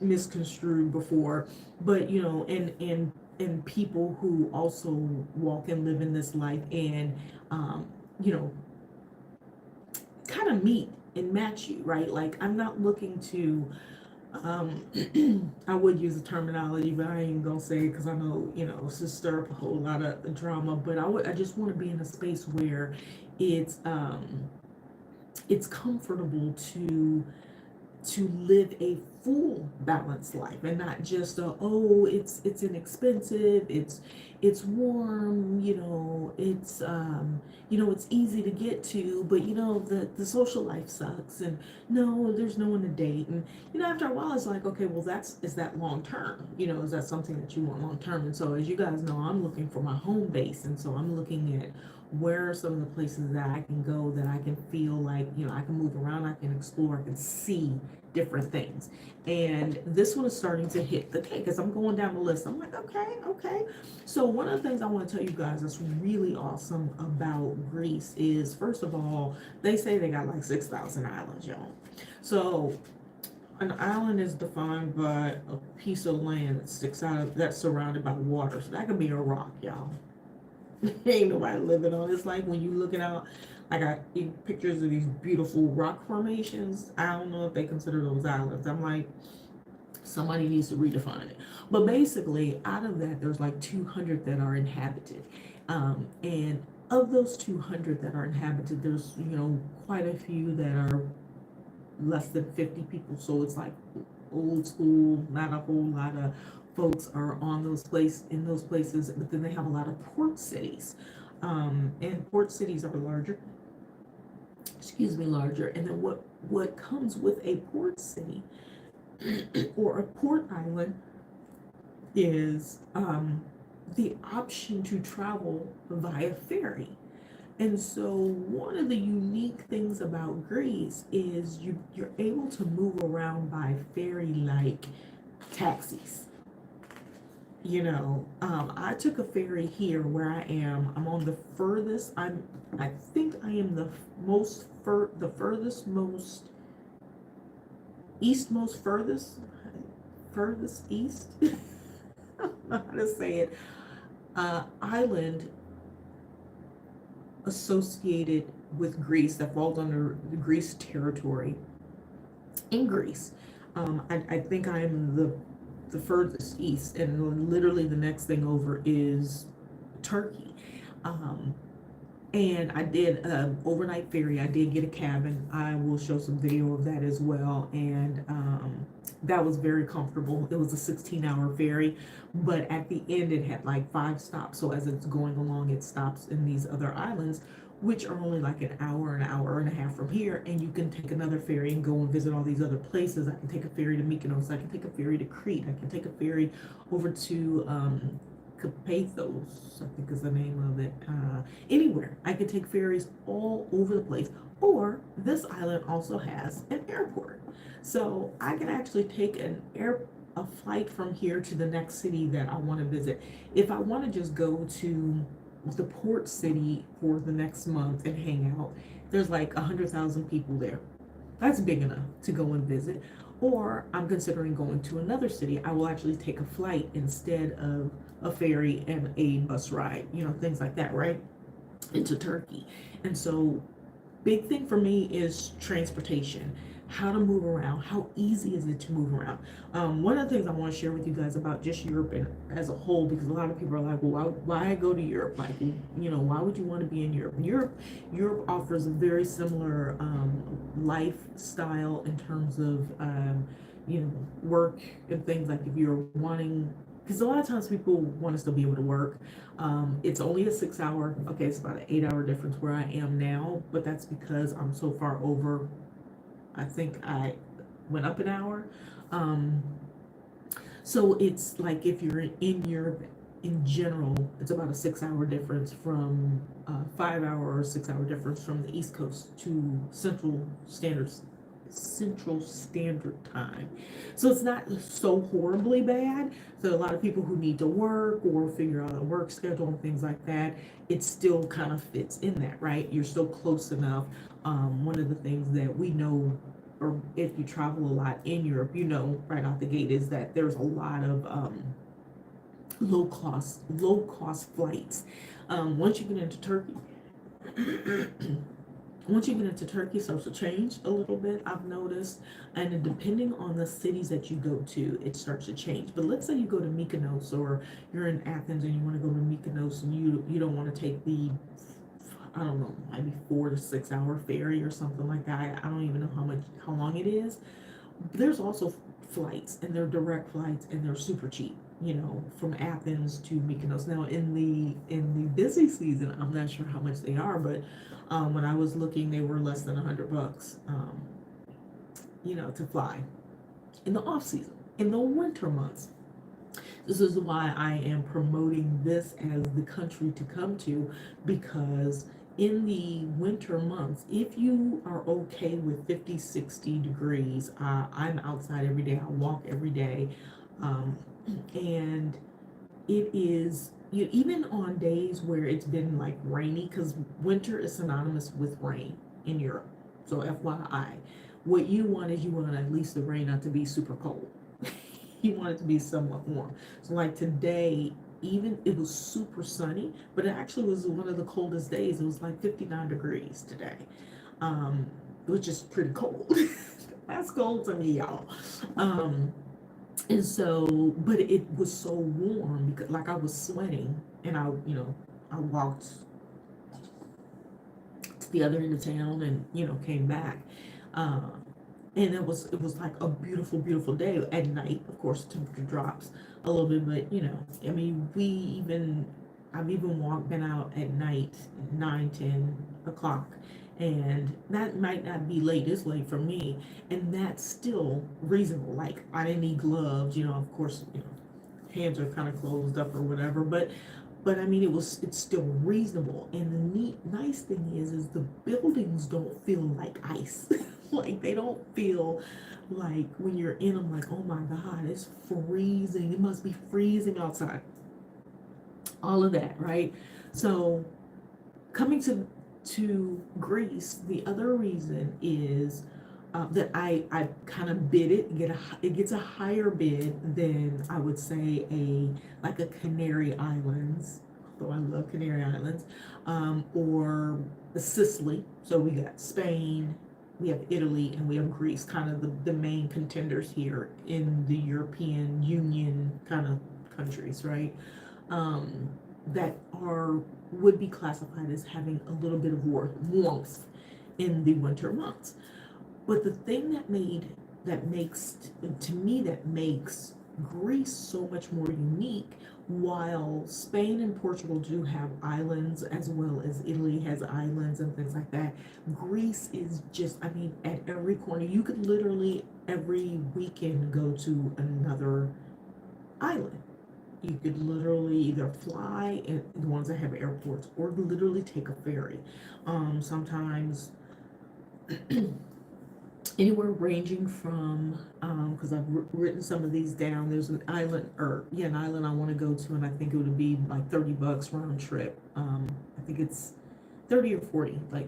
misconstrued before. But and people who also walk and live in this life and kind of meet and match you, right? Like I'm not looking to I would use a terminology, but I ain't gonna say it because I know it's just stir up a whole lot of drama. But I just want to be in a space where it's comfortable to live a full balanced life, and not just it's inexpensive, it's warm, it's easy to get to, but the social life sucks, and no, there's no one to date, and after a while it's like, okay, well, is that long term, is that something that you want long term? And so, as you guys know, I'm looking for my home base, and so I'm looking at where are some of the places that I can go, that I can feel like I can move around, I can explore, I can see different things. And this one is starting to hit the cake as I'm going down the list. I'm like, okay. So one of the things I want to tell you guys that's really awesome about Greece is, first of all, they say they got like 6,000 islands, y'all. So an island is defined by a piece of land that sticks out that's surrounded by water. So that could be a rock, y'all. Ain't nobody living on it. It's like when you looking out, I got pictures of these beautiful rock formations. I don't know if they consider those islands. I'm like, somebody needs to redefine it. But basically, out of that, there's like 200 that are inhabited. And of those 200 that are inhabited, there's, quite a few that are less than 50 people. So it's like old school, not a whole lot of folks are on those places, but then they have a lot of port cities, and port cities are larger. And then what comes with a port city or a port island is the option to travel via ferry. And so one of the unique things about Greece is you're able to move around by ferry like taxis. I took a ferry here where I am. I'm on the furthest. I think I am the furthest, most eastmost, furthest east. I don't know how to say it. Island associated with Greece that falls under the Greece territory in Greece. I think I'm the furthest east, and literally the next thing over is Turkey. Um, and I did overnight ferry. I did get a cabin. I will show some video of that as well. And that was very comfortable. It was a 16-hour ferry, but at the end it had like 5 stops. So as it's going along, it stops in these other islands, which are only like an hour and a half from here. And you can take another ferry and go and visit all these other places. I can take a ferry to Mykonos. I can take a ferry to Crete. I can take a ferry over to Capathos, I think is the name of it. Anywhere. I could take ferries all over the place. Or this island also has an airport. So I can actually take a flight from here to the next city that I want to visit. If I want to just go to the port city for the next month and hang out, there's like 100,000 people there. That's big enough to go and visit. Or I'm considering going to another city. I will actually take a flight instead of a ferry and a bus ride, things like that, right? Into Turkey. And so, big thing for me is transportation, how to move around, how easy is it to move around. One of the things I want to share with you guys about just Europe and as a whole, because a lot of people are like, well, why go to Europe? Like, why would you want to be in Europe? Europe offers a very similar lifestyle in terms of work and things. Like if you're wanting, because a lot of times people want to still be able to work. It's only a 6 hour, okay, it's about an 8 hour difference where I am now, but that's because I'm so far over. I think I went up an hour. Um, so it's like if you're in Europe in general, it's about a 6 hour difference from 5 hour or 6 hour difference from the East Coast to Central Standard Time. So it's not so horribly bad. So a lot of people who need to work or figure out a work schedule and things like that, it still kind of fits in that, right? You're still close enough. One of the things that we know, or if you travel a lot in Europe, right out the gate, is that there's a lot of low cost flights. Once you get into Turkey, it starts to change a little bit, I've noticed. And then depending on the cities that you go to, it starts to change. But let's say you go to Mykonos, or you're in Athens and you want to go to Mykonos, and you don't want to take the, I don't know, maybe 4 to 6 hour ferry or something like that. I don't even know how long it is. There's also flights, and they're direct flights, and they're super cheap, from Athens to Mykonos. Now in the busy season, I'm not sure how much they are, but when I was looking, they were less than $100, to fly. In the off season, in the winter months, this is why I am promoting this as the country to come to, because in the winter months, if you are okay with 50, 60 degrees, I'm outside every day, I walk every day, and it is, even on days where it's been like rainy, because winter is synonymous with rain in Europe. So FYI, what you want is, you want at least the rain not to be super cold. You want it to be somewhat warm. So like today, even it was super sunny, but it actually was one of the coldest days. It was like 59 degrees today, which is pretty cold. That's cold to me, y'all. And so, but it was so warm because like I was sweating, and I walked to the other end of town and, came back. And it was like a beautiful, beautiful day. At night, of course, the temperature drops a little bit, but I mean, I've even been out at night, 9, 10 o'clock, and that might not be late. It's late for me, and that's still reasonable. Like I didn't need gloves, of course, hands are kind of closed up or whatever, but I mean, it's still reasonable. And the nice thing is the buildings don't feel like ice. Like they don't feel like when you're in them, like, oh my God, it's freezing. It must be freezing outside. All of that, right? So coming to Greece, the other reason is that I kind of bid it, it gets a higher bid than I would say a like a Canary Islands, though I love Canary Islands, or Sicily. So we got Spain, we have Italy, and we have Greece, kind of the main contenders here in the European Union kind of countries, right? Um, that are would be classified as having a little bit of warmth in the winter months. But the thing that makes to me that makes Greece so much more unique, while Spain and Portugal do have islands as well as Italy has islands and things like that, Greece is just, I mean, at every corner. You could literally every weekend go to another island. You could literally either fly in the ones that have airports or literally take a ferry. Sometimes anywhere ranging from, because I've written some of these down. There's an island, or yeah, an island I want to go to, and I think it would be like $30 round trip. I think it's 30 or 40, like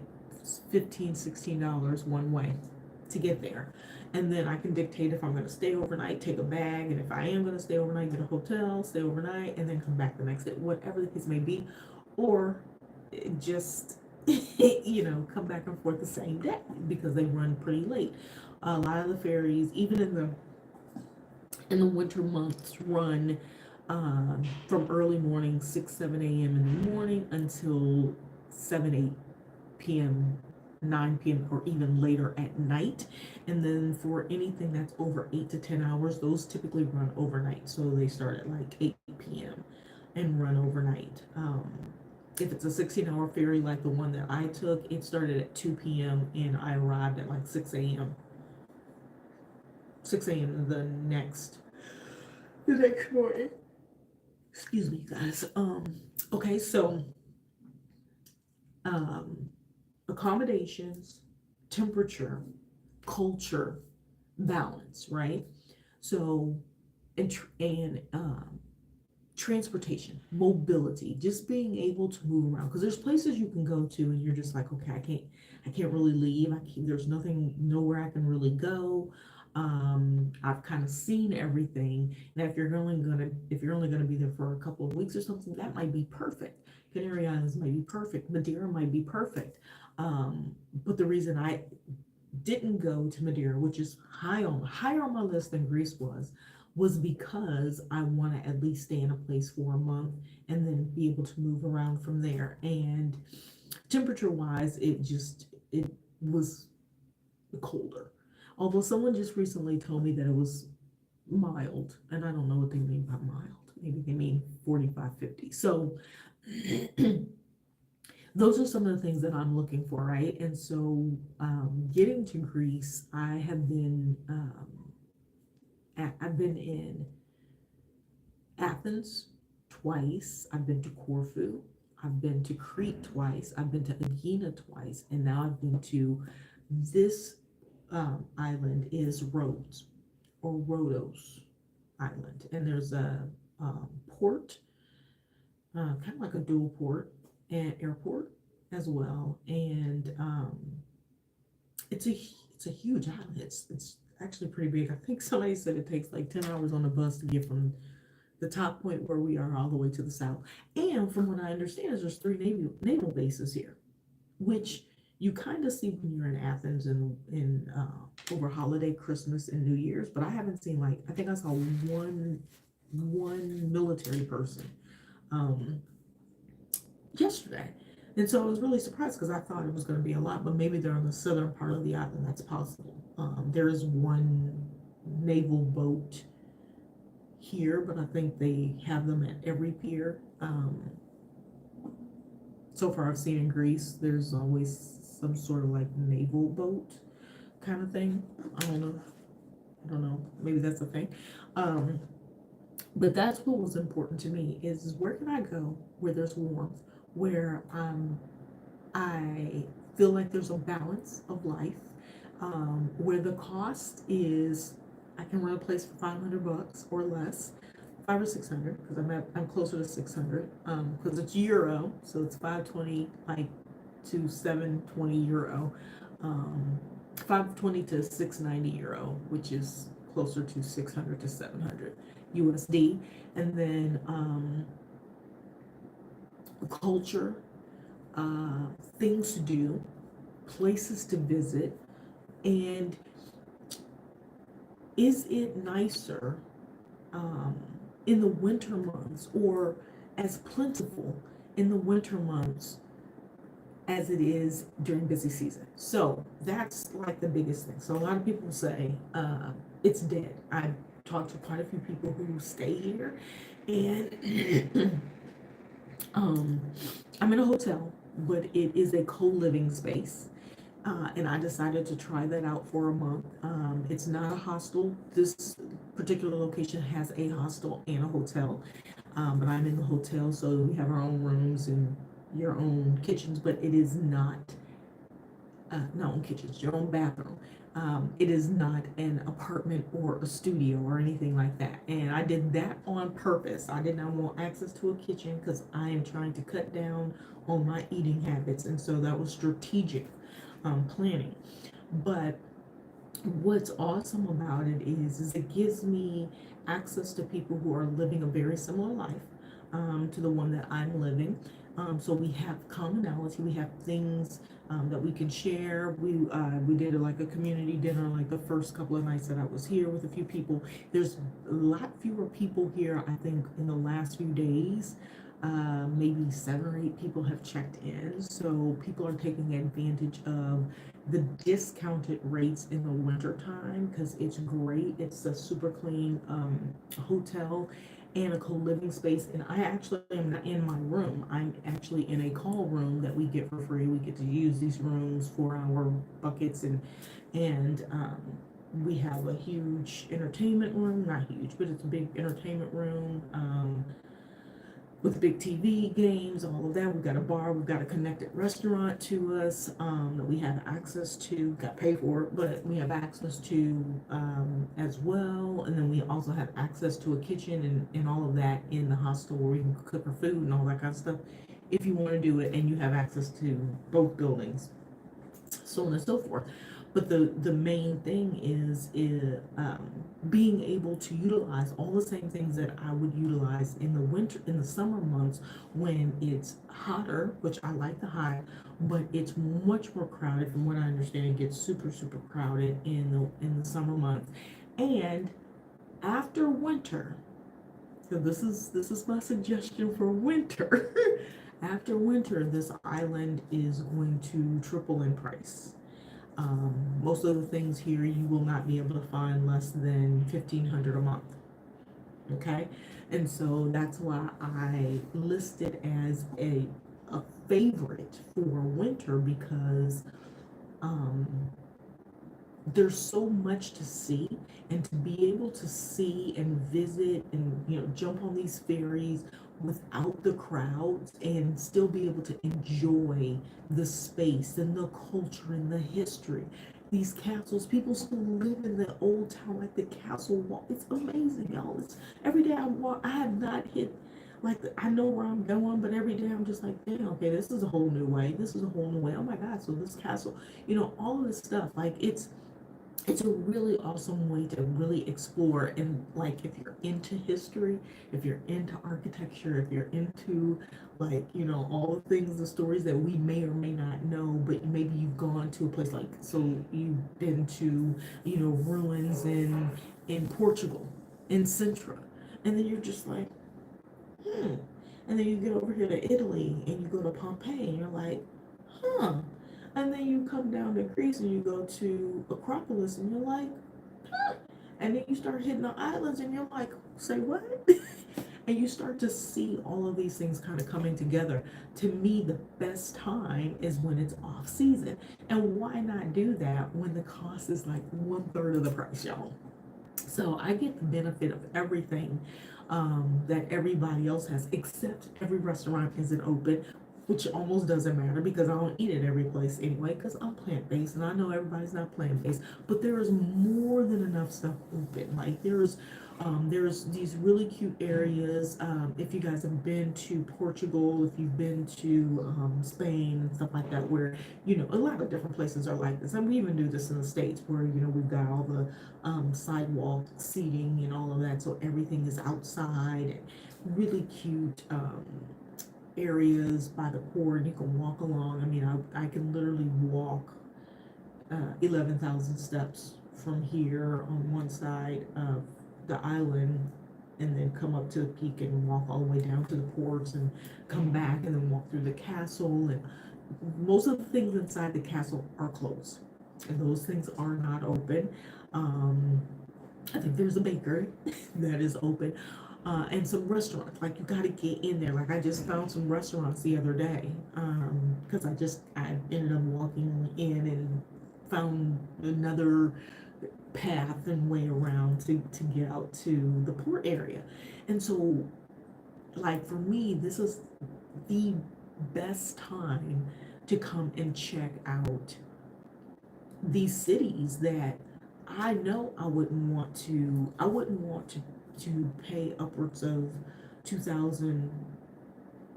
15, $16 one way to get there. And then I can dictate if I'm going to stay overnight, take a bag, and if I am going to stay overnight, get a hotel, stay overnight, and then come back the next day, whatever the case may be, or just come back and forth the same day because they run pretty late. A lot of the ferries, even in the winter months, run from early morning, 6, 7 a.m. in the morning until 7, 8 p.m., 9 p.m., or even later at night. And then for anything that's over 8 to 10 hours, those typically run overnight. So they start at like 8 p.m. and run overnight. If it's a 16-hour ferry like the one that I took, it started at 2 p.m. and I arrived at like 6 a.m. 6 a.m. the next morning. Excuse me, guys. Okay, so accommodations, temperature, culture, balance, right? So, and transportation, mobility, just being able to move around. Because there's places you can go to and you're just like, okay, I can't really leave. There's nowhere I can really go. I've kind of seen everything. Now, if you're only gonna be there for a couple of weeks or something, that might be perfect. Canary Islands might be perfect. Madeira might be perfect. But the reason I didn't go to Madeira, which is higher on my list than Greece was because I want to at least stay in a place for a month and then be able to move around from there. And temperature wise, it was colder. Although someone just recently told me that it was mild, and I don't know what they mean by mild. Maybe they mean 45, 50. So those are some of the things that I'm looking for, right? And so getting to Greece, I've been in Athens twice. I've been to Corfu. I've been to Crete twice. I've been to Aegina twice, and now I've been to this island is Rhodes or Rhodos Island, and there's a port, kind of like a dual port and airport as well, and it's a huge island. It's actually pretty big. I think somebody said it takes like 10 hours on the bus to get from the top point where we are all the way to the south. And from what I understand, is there's 3 naval bases here, which you kind of see when you're in Athens and in over holiday, Christmas, and New Year's. But I haven't seen, like, I think I saw one military person yesterday. And so I was really surprised because I thought it was going to be a lot, but maybe they're on the southern part of the island. That's possible. There is one naval boat here, but I think they have them at every pier. So far I've seen in Greece, there's always some sort of like naval boat kind of thing. I don't know. Maybe that's a thing. But that's what was important to me is where can I go where there's warmth, where I feel like there's a balance of life. where the cost is, I can rent a place for $500 or less, 500 or 600, because I'm closer to 600, because it's euro, so it's 520 like to 720 euro, 520 to 690 euro, which is closer to 600 to 700 USD, and then culture, things to do, places to visit, and is it nicer in the winter months, or as plentiful in the winter months as it is during busy season? So that's like the biggest thing. So a lot of people say it's dead. I've talked to quite a few people who stay here, and I'm in a hotel, but it is a co-living space. And I decided to try that out for a month. It's not a hostel. This particular location has a hostel and a hotel, but I'm in the hotel, so we have our own rooms and your own kitchens, but it is not, not own kitchens, your own bathroom. It is not an apartment or a studio or anything like that. And I did that on purpose. I did not want access to a kitchen because I am trying to cut down on my eating habits. And so that was strategic planning. But what's awesome about it is it gives me access to people who are living a very similar life to the one that I'm living. So we have commonality, we have things that we can share. We did like a community dinner like the first couple of nights that I was here with a few people. There's a lot fewer people here, I think, in the last few days. Maybe 7 or 8 people have checked in, so people are taking advantage of the discounted rates in the winter time because it's great. It's a super clean hotel and a co-living space, and I actually am not in my room. I'm actually in a call room that we get for free. We get to use these rooms for our buckets, and we have a huge entertainment room, not huge, but it's a big entertainment room with big TV, games, all of that. We've got a bar, we've got a connected restaurant to us that we have access to, got paid for it, but we have access to as well. And then we also have access to a kitchen and all of that in the hostel where we can cook our food and all that kind of stuff if you want to do it, and you have access to both buildings, so on and so forth. But the main thing is being able to utilize all the same things that I would utilize in the winter, in the summer months when it's hotter, which I like the hot, but it's much more crowded. From what I understand, it gets super crowded in the summer months. And after winter, so this is my suggestion for winter. After winter, this island is going to triple in price. Most of the things here you will not be able to find less than $1,500 a month. Okay, and so that's why I list it as a favorite for winter, because there's so much to see, and to be able to see and visit and jump on these ferries without the crowds and still be able to enjoy the space and the culture and the history. These castles, people still live in the old town, like the castle wall. It's amazing, y'all. It's every day I walk, I have not hit, like, I know where I'm going, but every day I'm just like, damn, okay, this is a whole new way. This is a whole new way. Oh my God, so this castle, all of this stuff, like it's a really awesome way to really explore. And like, if you're into history, if you're into architecture, if you're into like all the things, the stories that we may or may not know, but maybe you've gone to a place, like, so you've been to ruins in Portugal, in Sintra, and then you're just like, and then you get over here to Italy and you go to Pompeii and you're like, huh. And then you come down to Greece and you go to Acropolis and you're like, huh. And then you start hitting the islands and you're like, say what? And you start to see all of these things kind of coming together. To me, the best time is when it's off season. And why not do that when the cost is like 1/3 of the price, y'all? So I get the benefit of everything that everybody else has, except every restaurant isn't open which almost doesn't matter because I don't eat at every place anyway, because I'm plant-based and I know everybody's not plant-based, but there is more than enough stuff open. Like there's these really cute areas. If you guys have been to Portugal, if you've been to Spain and stuff like that, where a lot of different places are like this, and we even do this in the States, where we've got all the sidewalk seating and all of that, so everything is outside and really cute. Areas by the port. You can walk along. I mean, I can literally walk 11,000 steps from here on one side of the island and then come up to the peak and walk all the way down to the ports and come back and then walk through the castle. And most of the things inside the castle are closed and those things are not open. I think there's a bakery that is open. And some restaurants, like you got to get in there. Like I just found some restaurants the other day because I ended up walking in and found another path and way around to get out to the port area. And so, like for me, this is the best time to come and check out these cities that I know I wouldn't want to pay upwards of 2,000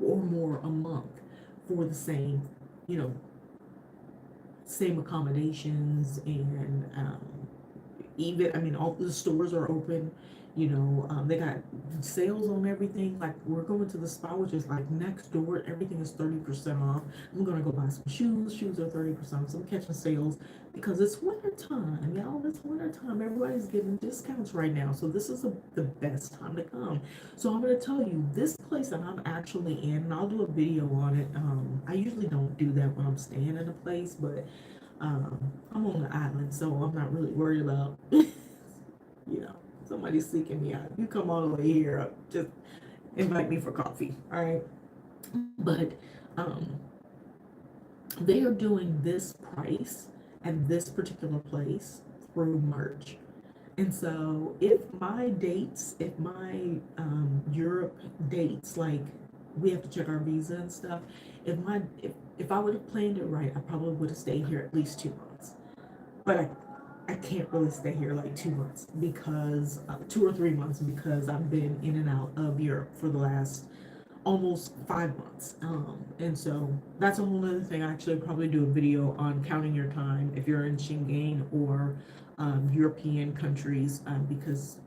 or more a month for the same, you know, same accommodations and even, I mean, all the stores are open, they got sales on everything. Like we're going to the spa, which is like next door, everything is 30% off. I'm gonna go buy some shoes are 30% off, so I'm catching sales because it's winter time, y'all. It's winter time, everybody's getting discounts right now, so this is the best time to come. So I'm gonna tell you this place that I'm actually in, and I'll do a video on it. I usually don't do that when I'm staying in a place, but I'm on the island, so I'm not really worried about, somebody seeking me out. You come all the way here, just invite me for coffee, all right? But they are doing this price at this particular place through March. And so if my Europe dates, like we have to check our visa and stuff, if I would have planned it right, I probably would have stayed here at least 2 months. But I can't really stay here like 2 months because 2 or 3 months because I've been in and out of Europe for the last almost 5 months. And so that's a whole other thing. I actually probably do a video on counting your time if you're in Schengen or European countries because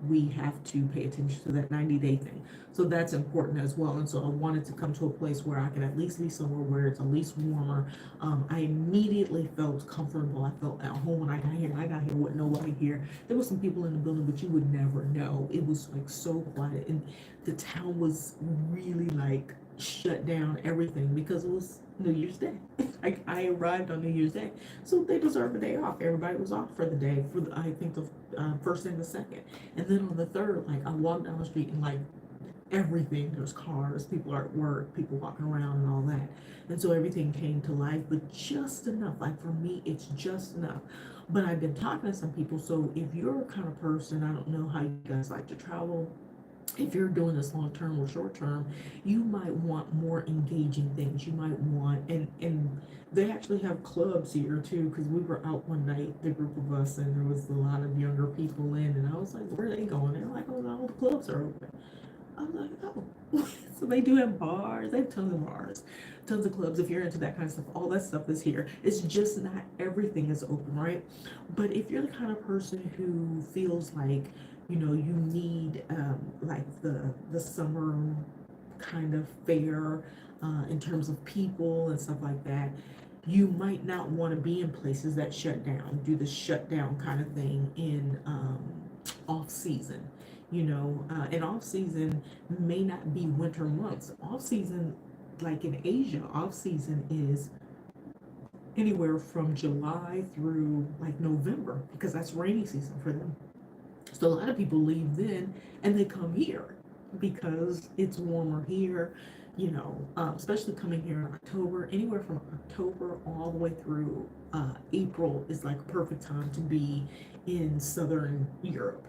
we have to pay attention to that 90-day thing. So that's important as well. And so I wanted to come to a place where I can at least be somewhere where it's at least warmer. I immediately felt comfortable. I felt at home when I got here. I got here with nobody here. There were some people in the building, but you would never know. It was like so quiet. And the town was really like shut down everything because it was New Year's Day. I arrived on New Year's Day, so they deserve a day off. Everybody was off for the day for I think the first and the second, and then on the third, like I walked down the street and like everything, there's cars, people are at work, people walking around and all that, and so everything came to life, but just enough. Like for me, it's just enough. But I've been talking to some people, so if you're a kind of person, I don't know how you guys like to travel, if you're doing this long term or short term, you might want more engaging things. You might want, and they actually have clubs here too, because we were out one night, the group of us, and there was a lot of younger people in, and I was like, where are they going? They're like, oh, all the clubs are open. I was like, oh. So they do have bars. They have tons of bars, tons of clubs. If you're into that kind of stuff, all that stuff is here. It's just not everything is open, right? But if you're the kind of person who feels like, you need like the summer kind of fair in terms of people and stuff like that, you might not want to be in places that shut down, do the shutdown kind of thing in off season. And off season may not be winter months. Off season, like in Asia, off season is anywhere from July through like November because that's rainy season for them. So a lot of people leave then and they come here because it's warmer here, especially coming here in October. Anywhere from October all the way through April is like a perfect time to be in Southern Europe.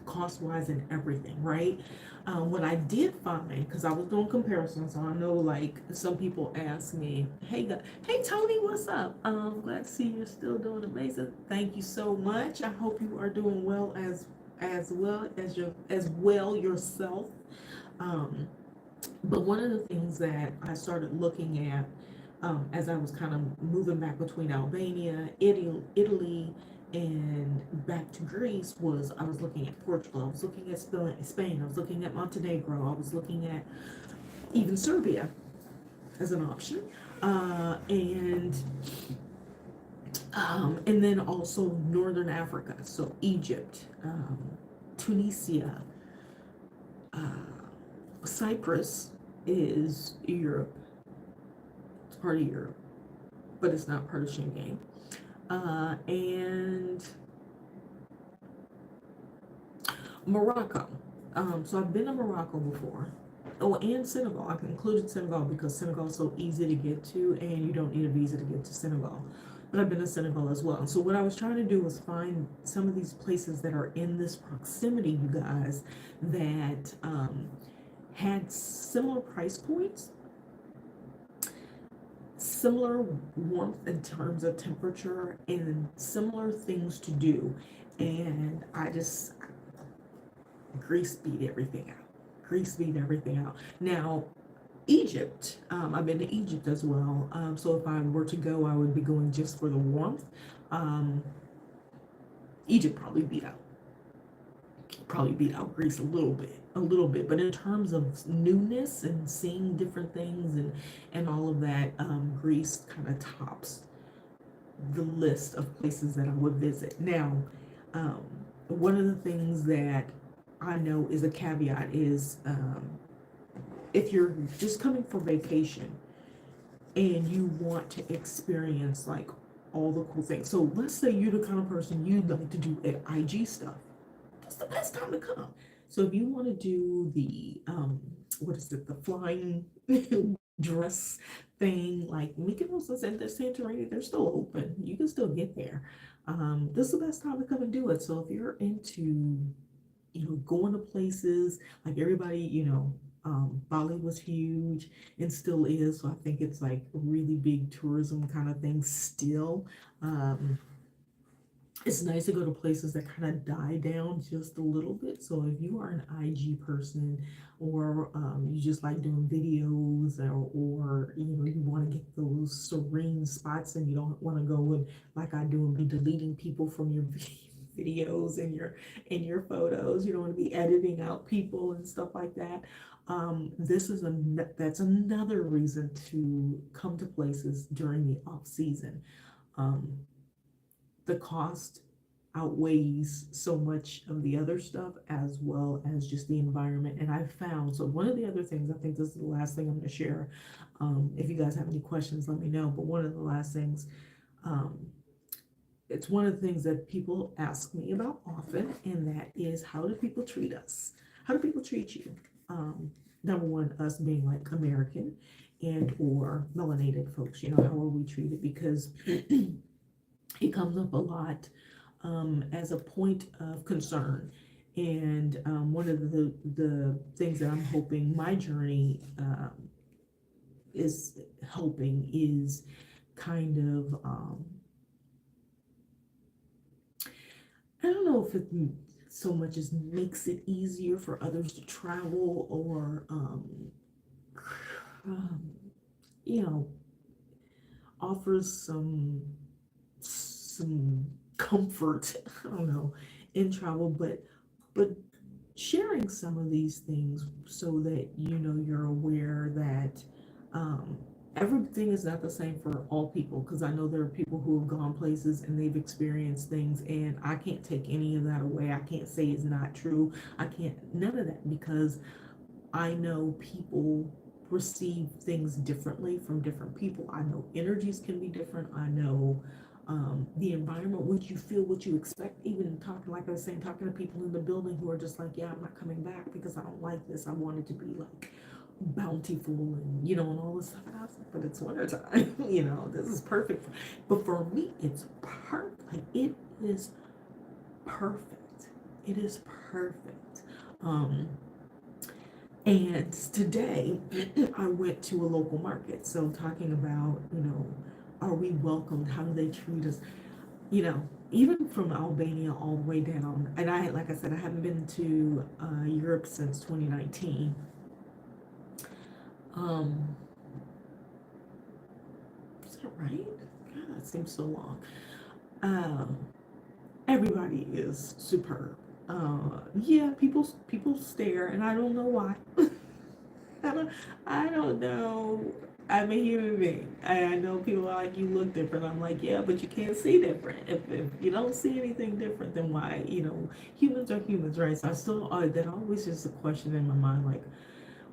cost-wise and everything, right? What I did find, because I was doing comparisons, so I know like some people ask me, hey Tony, what's up? Glad to see you're still doing amazing. Thank you so much. I hope you are doing well as well yourself. Um, but one of the things that I started looking at as I was kind of moving back between Albania, Italy, and back to Greece was I was looking at Portugal, I was looking at Spain, I was looking at Montenegro, I was looking at even Serbia as an option, and then also Northern Africa, so Egypt, Tunisia, uh, Cyprus is Europe. It's part of Europe, but it's not part of Schengen. And Morocco. So I've been to Morocco before. Oh, and Senegal. I've included Senegal because Senegal is so easy to get to, and you don't need a visa to get to Senegal. But I've been to Senegal as well. So what I was trying to do was find some of these places that are in this proximity, you guys, that had similar price points, similar warmth in terms of temperature, and similar things to do. And Greece beat everything out. Greece beat everything out. Now, Egypt, I've been to Egypt as well. So if I were to go, I would be going just for the warmth. Egypt probably beat out Greece a little bit. But in terms of newness and seeing different things and all of that, Greece kind of tops the list of places that I would visit. Now, one of the things that I know is a caveat is if you're just coming for vacation and you want to experience like all the cool things. So let's say you're the kind of person you'd like to do IG stuff. That's the best time to come. So if you want to do the the flying dress thing, like Mykonos and Santorini, they're still open. You can still get there. This is the best time to come and do it. So if you're into, going to places like everybody, Bali was huge and still is. So I think it's like a really big tourism kind of thing still. It's nice to go to places that kind of die down just a little bit. So if you are an IG person, or you just like doing videos, or you want to get those serene spots and you don't want to go and like I do and be deleting people from your videos and your photos. You don't want to be editing out people and stuff like that. That's another reason to come to places during the off season. The cost outweighs so much of the other stuff, as well as just the environment. And I've found, so one of the other things, I think this is the last thing I'm going to share. If you guys have any questions, let me know. But one of the last things, it's one of the things that people ask me about often, and that is, how do people treat us? How do people treat you? Number one, us being like American and or melanated folks, how are we treated? Because it comes up a lot as a point of concern. And one of the things that I'm hoping my journey is helping is kind of, I don't know if it so much as makes it easier for others to travel, or, offers some comfort, I don't know, in travel, but sharing some of these things so that you're aware that everything is not the same for all people, because I know there are people who have gone places and they've experienced things, and I can't take any of that away. I can't say it's not true. I can't, none of that, because I know people receive things differently from different people. I know energies can be different. I know the environment, what you feel, what you expect, even talking, like I was saying, talking to people in the building who are just like, yeah, I'm not coming back because I don't like this. I want it to be like bountiful and all this stuff. And I was like, but it's wintertime, this is perfect. But for me, it's perfect. Like, it is perfect. It is perfect. Um, and today I went to a local market. So talking about, are we welcomed? How do they treat us? Even from Albania all the way down. And like I said, I haven't been to Europe since 2019. Um, is that right? God, it seems so long. Um, Everybody is superb. Yeah, people stare, and I don't know why. I don't, I don't know. I'm a human being. I know people are like, you look different. I'm like, yeah, but you can't see different. If you don't see anything different, then why? Humans are humans, right? So I still, that always is a question in my mind, like,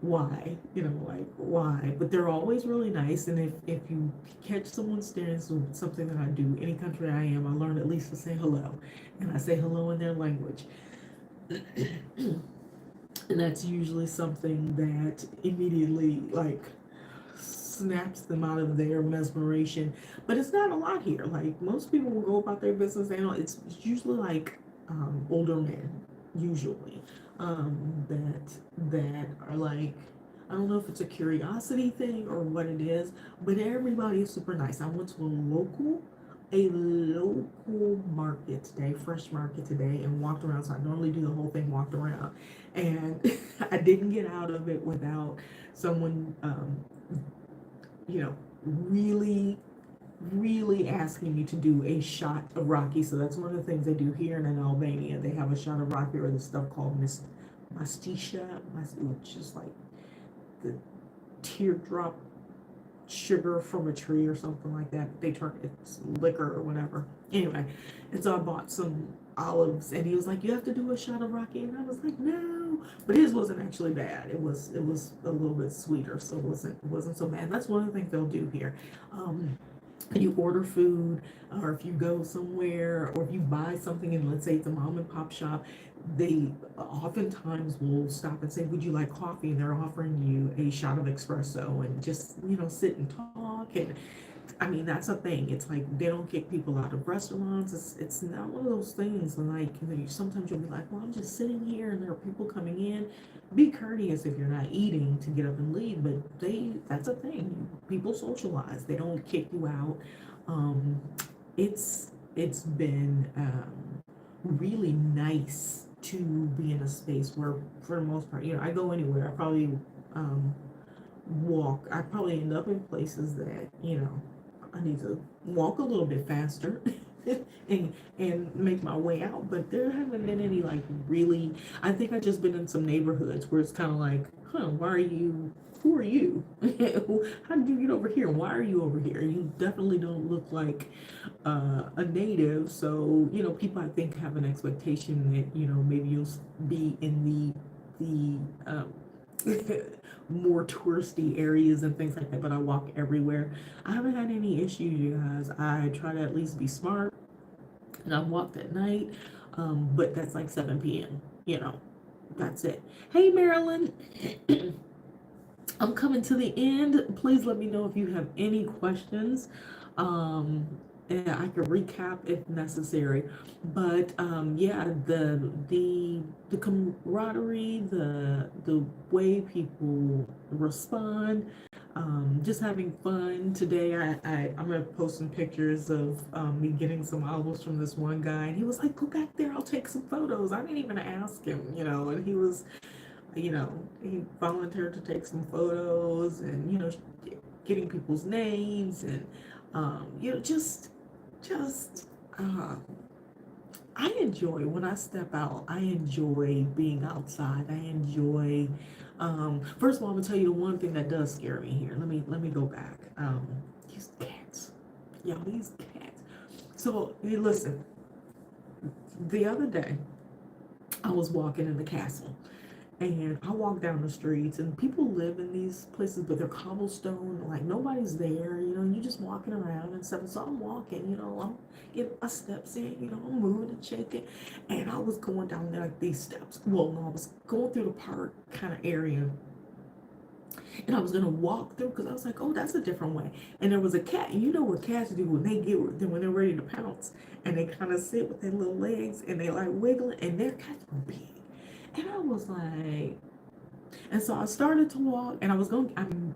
why? Like, why? But they're always really nice. And if you catch someone staring, something that I do, any country I am, I learn at least to say hello. And I say hello in their language. And that's usually something that immediately, like, snaps them out of their mesmeration. But it's not a lot here. Like, most people will go about their business. They don't. It's usually like older men, usually, that are like, I don't know if it's a curiosity thing or what it is, but everybody is super nice. I went to a local market today, fresh market today, and walked around. So I normally do the whole thing, walked around, and I didn't get out of it without someone, really, really asking me to do a shot of Rocky. So that's one of the things they do here in Albania. They have a shot of Rocky, or this stuff called mastisha, which is like the teardrop sugar from a tree or something like that. They turn it's liquor or whatever. Anyway, and so I bought some olives, and he was like, "You have to do a shot of Rocky," and I was like, "No," but his wasn't actually bad. It was a little bit sweeter, so it wasn't so bad. That's one of the things they'll do here. You order food, or if you go somewhere, or if you buy something, and let's say it's a mom and pop shop, they oftentimes will stop and say, "Would you like coffee?" And they're offering you a shot of espresso, and just sit and talk. And I mean, that's a thing. It's like they don't kick people out of restaurants. It's not one of those things. And like, sometimes you'll be like, "Well, I'm just sitting here, and there are people coming in." Be courteous if you're not eating to get up and leave. But that's a thing. People socialize. They don't kick you out. Um, it's been really nice to be in a space where, for the most part, I go anywhere. I probably um, walk. I probably end up in places that I need to walk a little bit faster and make my way out. But there haven't been any, like, really. I think I've just been in some neighborhoods where it's kind of like, why are you? Who are you? How did you get over here? Why are you over here? You definitely don't look like a native. So people, I think, have an expectation that maybe you'll be in the more touristy areas and things like that, but I walk everywhere. I haven't had any issues, you guys. I try to at least be smart, and I've walked at night, but that's like 7 p.m. That's it. Hey, Marilyn, I'm coming to the end. Please let me know if you have any questions. Um, and I can recap if necessary. But yeah, the camaraderie, the way people respond, just having fun. Today, I'm gonna post some pictures of me getting some olives from this one guy, and he was like, "Go back there, I'll take some photos." I didn't even ask him, and he volunteered to take some photos, and getting people's names, and just I enjoy when I step out. I enjoy being outside. I enjoy. First of all, I'm gonna tell you the one thing that does scare me here. Let me go back. These cats, y'all. These cats. So listen. The other day, I was walking in the castle, and I walk down the streets, and people live in these places, but they're cobblestone, like nobody's there, you just walking around and stuff. So I'm walking, I'm getting my steps in, I'm moving and shaking. And I was going down there, like, these steps. Well, no, I was going through the park kind of area, And I was gonna walk through because I was like, oh, that's a different way. And there was a cat, and you know what cats do when they're ready to pounce, and they kind of sit with their little legs and they like wiggling, and their cats were big. And I was like, and so I started to walk, and I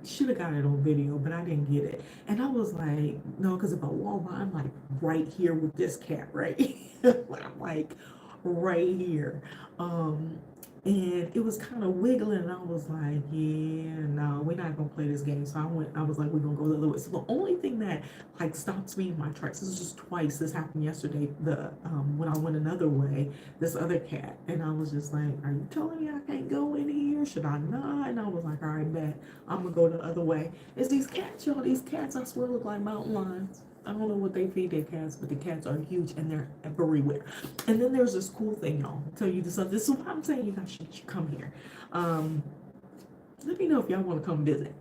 should have got it on video, but I didn't get it. And I was like, no, because if I walk by, I'm like right here with this cat, right? I'm like right here. Um, and it was kind of wiggling, and I was like, yeah, no, we're not gonna play this game. So I was like, we're gonna go the other way. So the only thing that like stops me in my tracks, this is just twice, this happened yesterday, when I went another way, this other cat, and I was just like, are you telling me I can't go in here? Should I not? And I was like, all right, bet, I'm gonna go the other way. It's these cats, y'all. These cats, I swear, look like mountain lions. I don't know what they feed their cats, but the cats are huge and they're everywhere. And then there's this cool thing, y'all. I'll tell you this. This is what I'm saying. You guys should come here. Let me know if y'all want to come visit.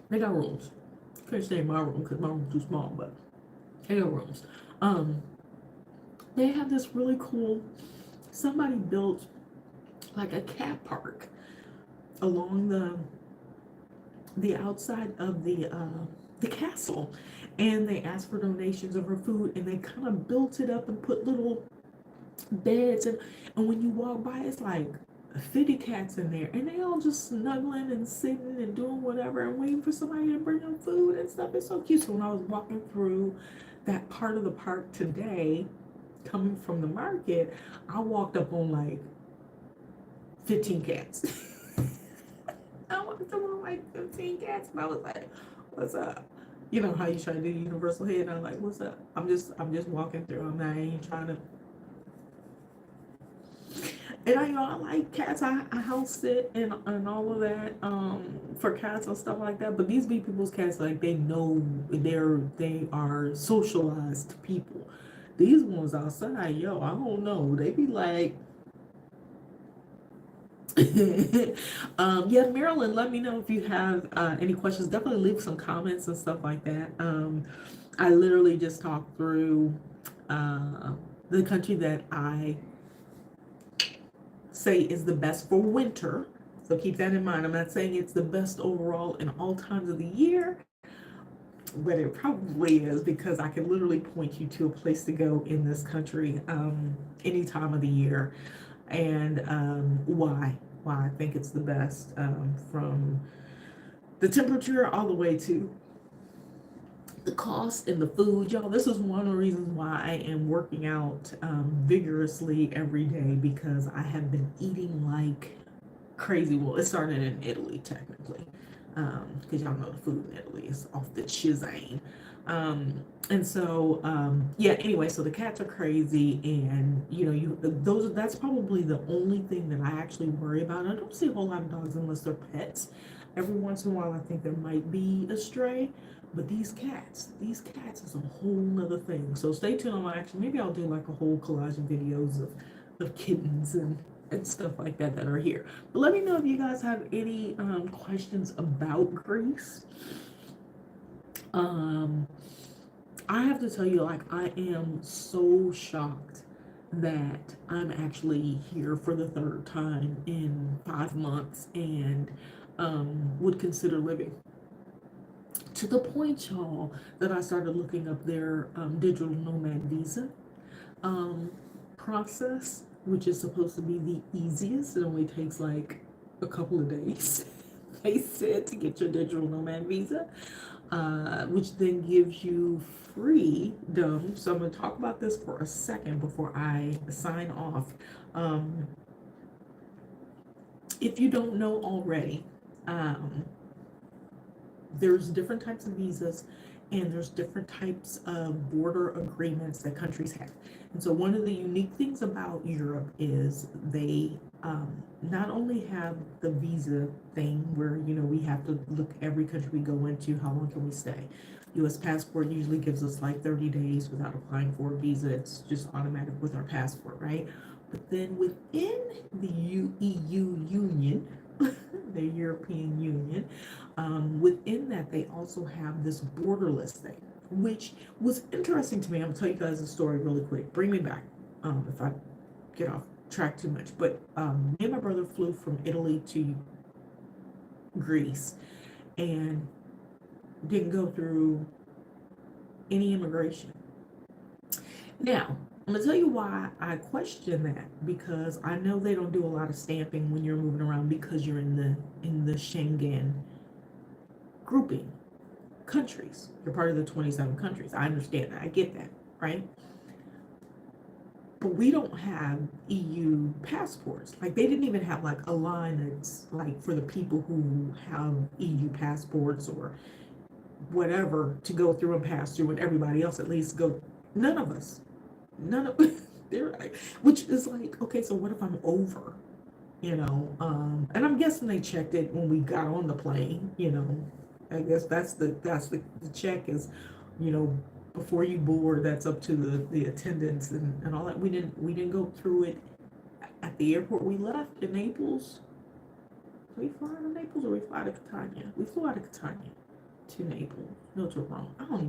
They got rooms. Can't stay in my room because my room's too small, but they got rooms. They have this really cool. Somebody built like a cat park along the outside of the castle, and they asked for donations of her food, and they kind of built it up and put little beds, and when you walk by, it's like 50 cats in there, and they all just snuggling and sitting and doing whatever and waiting for somebody to bring them food and stuff. It's so cute. So when I was walking through that part of the park today, coming from the market, I walked up on like 15 cats. I walked up on like 15 cats, and I was like, what's up? You know how you try to do universal head, and I'm like, what's up? I'm just walking through. I ain't trying to. And I like cats. I house sit and all of that for cats and stuff like that. But these be people's cats, like they know they are socialized people. These ones outside, yo, I don't know. They be like, yeah, Marilyn, let me know if you have any questions. Definitely leave some comments and stuff like that. I literally just talked through the country that I say is the best for winter. So keep that in mind. I'm not saying it's the best overall in all times of the year, but it probably is, because I can literally point you to a place to go in this country any time of the year, and why I think it's the best, from the temperature all the way to the cost and the food. Y'all, this is one of the reasons why I am working out vigorously every day, because I have been eating like crazy. Well, it started in Italy technically, because y'all know the food in Italy is off the chisane. And so yeah, anyway, so the cats are crazy, and that's probably the only thing that I actually worry about. I don't see a whole lot of dogs unless they're pets. Every once in a while I think there might be a stray, but these cats is a whole nother thing. So stay tuned. Maybe I'll do like a whole collage of videos of kittens and stuff like that are here. But let me know if you guys have any questions about Greece. I have to tell you, like, I am so shocked that I'm actually here for the third time in 5 months, and would consider living. To the point, y'all, that I started looking up their digital nomad visa process, which is supposed to be the easiest. It only takes like a couple of days, they said, to get your digital nomad visa, which then gives you freedom. So I'm going to talk about this for a second before I sign off. If you don't know already, there's different types of visas, and there's different types of border agreements that countries have. And so one of the unique things about Europe is they not only have the visa thing where, we have to look every country we go into, how long can we stay? US passport usually gives us like 30 days without applying for a visa. It's just automatic with our passport, right? But then within the EU Union, the European Union, within that, they also have this borderless thing, which was interesting to me. I'm gonna tell you guys a story really quick. Bring me back if I get off track too much. But me and my brother flew from Italy to Greece and didn't go through any immigration. Now, I'm gonna tell you why I question that, because I know they don't do a lot of stamping when you're moving around because you're in the Schengen grouping countries. You're part of the 27 countries. I understand that. I get that, right? But we don't have EU passports. Like they didn't even have like a line that's like for the people who have EU passports or whatever to go through and pass through, and everybody else at least go. None of us. None of they're like, which is like, okay, so what if I'm over? And I'm guessing they checked it when we got on the plane. I guess that's the check is, you know, before you board, that's up to the attendants and all that. We didn't go through it at the airport. We left in Naples. Did we fly out of Naples or we fly out of Catania? We flew out of Catania to Naples. No, to Rome. I don't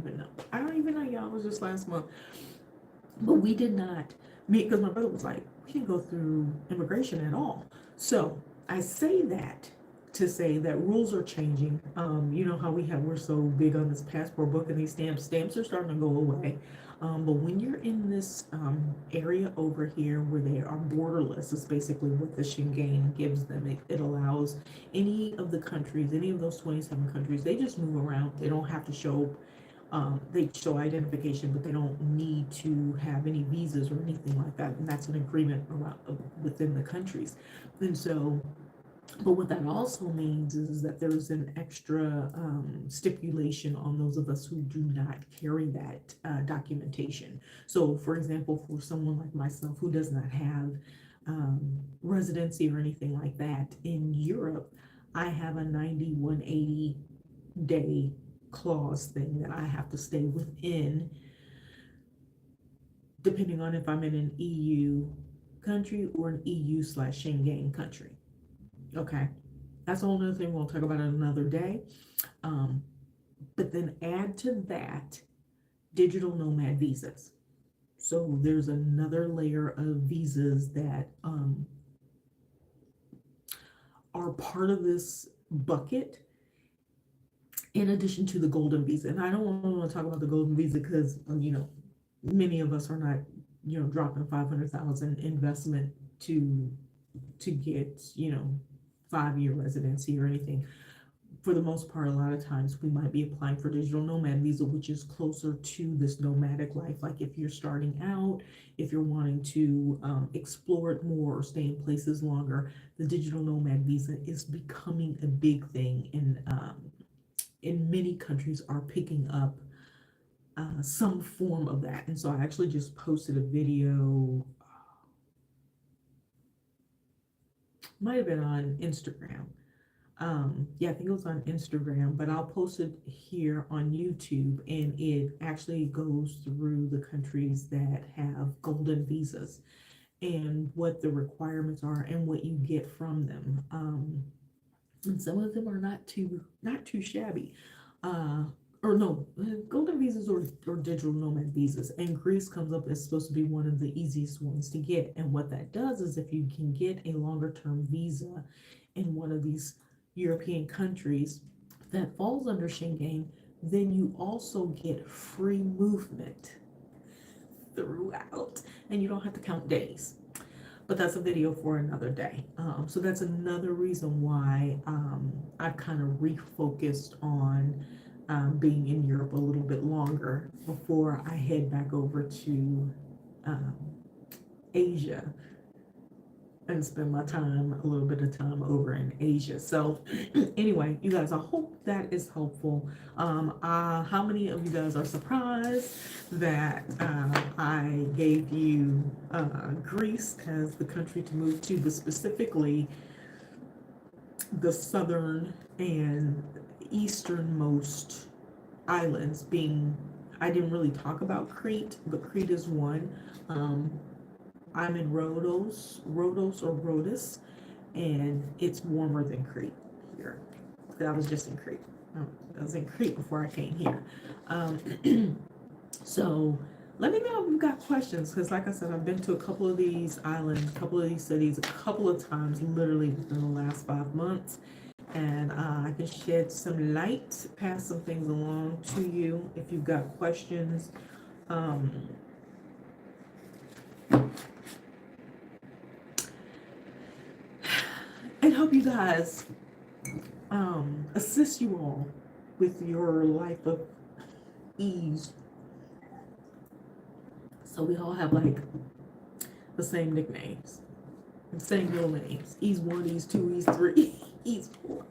even know, y'all. It was just last month. But we did not meet, because my brother was like, we didn't go through immigration at all. So I say that to say that rules are changing. You know how we're so big on this passport book and these stamps are starting to go away. But when you're in this area over here where they are borderless, is basically what the Schengen gives them. It allows any of the countries, any of those 27 countries, they just move around. They don't have to show, they show identification, but they don't need to have any visas or anything like that. And that's an agreement around within the countries. And so, but what that also means is that there's an extra stipulation on those of us who do not carry that documentation. So, for example, for someone like myself who does not have residency or anything like that in Europe, I have a 90, 180 day clause thing that I have to stay within, depending on if I'm in an EU country or an EU/Schengen country. Okay, that's a whole other thing we'll talk about another day. But then add to that digital nomad visas. So there's another layer of visas that are part of this bucket, in addition to the golden visa. And I don't want to talk about the golden visa because, many of us are not, dropping 500,000 investment to get, 5-year residency or anything. For the most part, a lot of times we might be applying for digital nomad visa, which is closer to this nomadic life. Like if you're starting out, if you're wanting to explore it more or stay in places longer, the digital nomad visa is becoming a big thing, and in many countries are picking up some form of that. And so I actually just posted a video, might have been on Instagram. Yeah, I think it was on Instagram, but I'll post it here on YouTube, and it actually goes through the countries that have golden visas and what the requirements are and what you get from them. And some of them are not too shabby. Or no, golden visas or digital nomad visas. And Greece comes up as supposed to be one of the easiest ones to get. And what that does is if you can get a longer term visa in one of these European countries that falls under Schengen, then you also get free movement throughout, and you don't have to count days. But that's a video for another day. So that's another reason why I've kind of refocused on being in Europe a little bit longer before I head back over to Asia and spend my time, a little bit of time over in Asia. So anyway, you guys, I hope that is helpful. How many of you guys are surprised that I gave you Greece as the country to move to, but specifically the southern and easternmost islands being, I didn't really talk about Crete, but Crete is one. I'm in Rhodos, and it's warmer than Crete here. I was just in Crete. I was in Crete before I came here. So Let me know if you've got questions, because like I said, I've been to a couple of these islands, a couple of these cities, a couple of times, literally within the last 5 months. And I can shed some light, pass some things along to you if you've got questions. Um, and help you guys assist you all with your life of ease. So we all have like the same nicknames, the same middle names: Ease 1, Ease 2, Ease 3, Ease 4.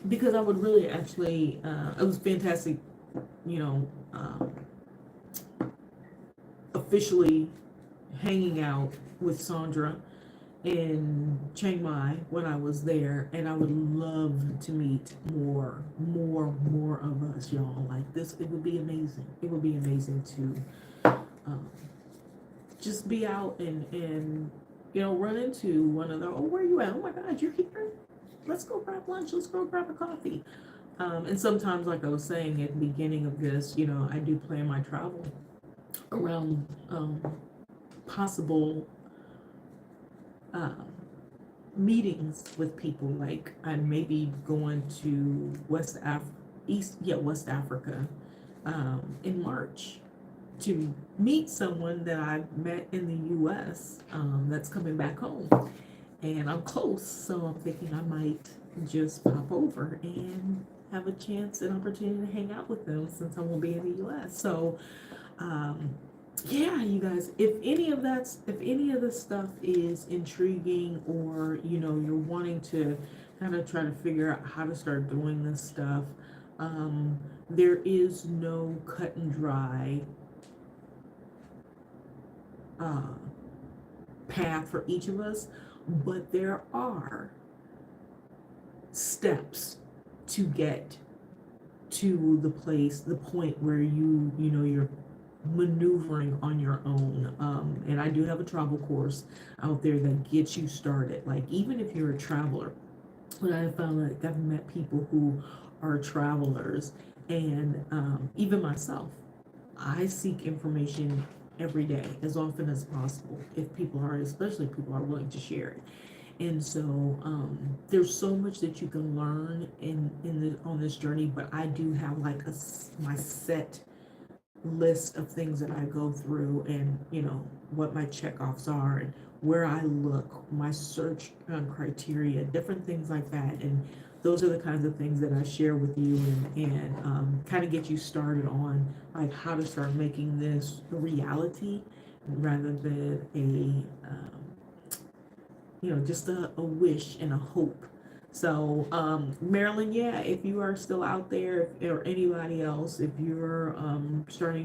Because I would really actually, it was fantastic, you know, officially hanging out with Sandra in Chiang Mai when I was there, and I would love to meet more of us, y'all. Like this, it would be amazing. It would be amazing to just be out and run into one another. Oh, where you at? Oh my God, you're here. Let's go grab lunch. Let's go grab a coffee. And sometimes, like I was saying at the beginning of this, I do plan my travel around possible meetings with people. Like I may be going to West Africa in March to meet someone that I've met in the U.S. That's coming back home, and I'm close, so I'm thinking I might just pop over and have a chance, an opportunity to hang out with them since I won't be in the U.S. So yeah, you guys, if any of this stuff is intriguing, or you're wanting to kind of try to figure out how to start doing this stuff, there is no cut and dry path for each of us, but there are steps to get to the point where you're maneuvering on your own. And I do have a travel course out there that gets you started. Like even if you're a traveler, what I found, like I've met people who are travelers, and even myself, I seek information every day as often as possible, especially people are willing to share it. And so there's so much that you can learn on this journey, but I do have like my set list of things that I go through, and what my checkoffs are, and where I look, my search criteria, different things like that. And those are the kinds of things that I share with you, and kind of get you started on like how to start making this a reality rather than just a wish and a hope. So, Marilyn, yeah, if you are still out there, or anybody else, if you're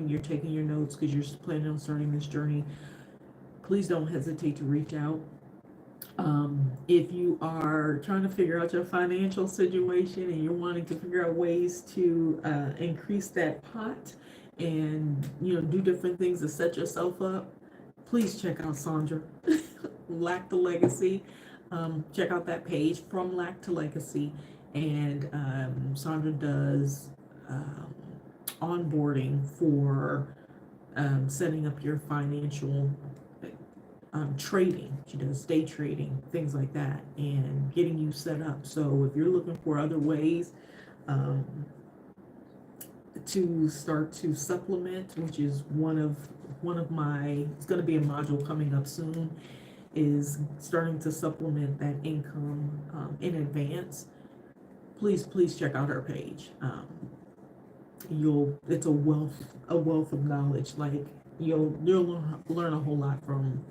you're taking your notes because you're planning on starting this journey, please don't hesitate to reach out. If you are trying to figure out your financial situation and you're wanting to figure out ways to increase that pot and do different things to set yourself up, please check out Sandra, Lack to Legacy. Check out that page, From Lack to Legacy. And Sandra does onboarding for setting up your financial trading. She does day trading, things like that, and getting you set up. So if you're looking for other ways to start to supplement, which is one of my, it's going to be a module coming up soon, is starting to supplement that income in advance, please check out her page. It's a wealth of knowledge. Like you'll learn a whole lot from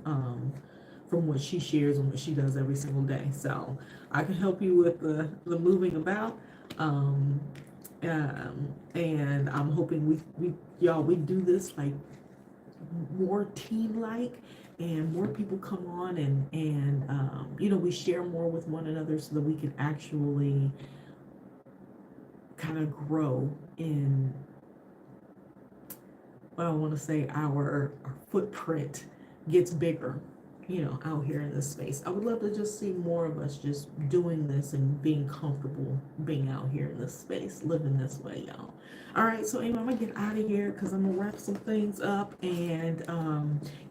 what she shares and what she does every single day. So I can help you with the moving about. And I'm hoping we do this like more team like, and more people come on, and we share more with one another so that we can actually kind of grow in, well, I want to say our footprint gets bigger out here in this space. I would love to just see more of us just doing this and being comfortable being out here in this space, living this way, y'all. All right, so anyway, I'm gonna get out of here because I'm gonna wrap some things up and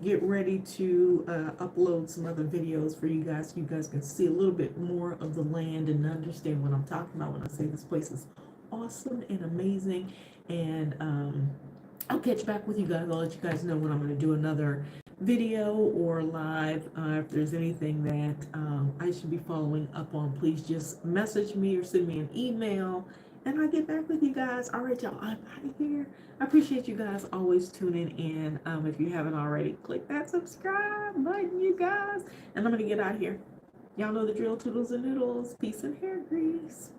get ready to upload some other videos for you guys so you guys can see a little bit more of the land and understand what I'm talking about when I say this place is awesome and amazing. And I'll catch back with you guys. I'll let you guys know when I'm going to do another video or live. If there's anything that I should be following up on, please just message me or send me an email and I'll get back with you guys. All right, y'all, I'm out of here. I appreciate you guys always tuning in. If you haven't already, click that subscribe button, you guys. And I'm going to get out of here. Y'all know the drill, toodles and noodles. Peace and hair grease.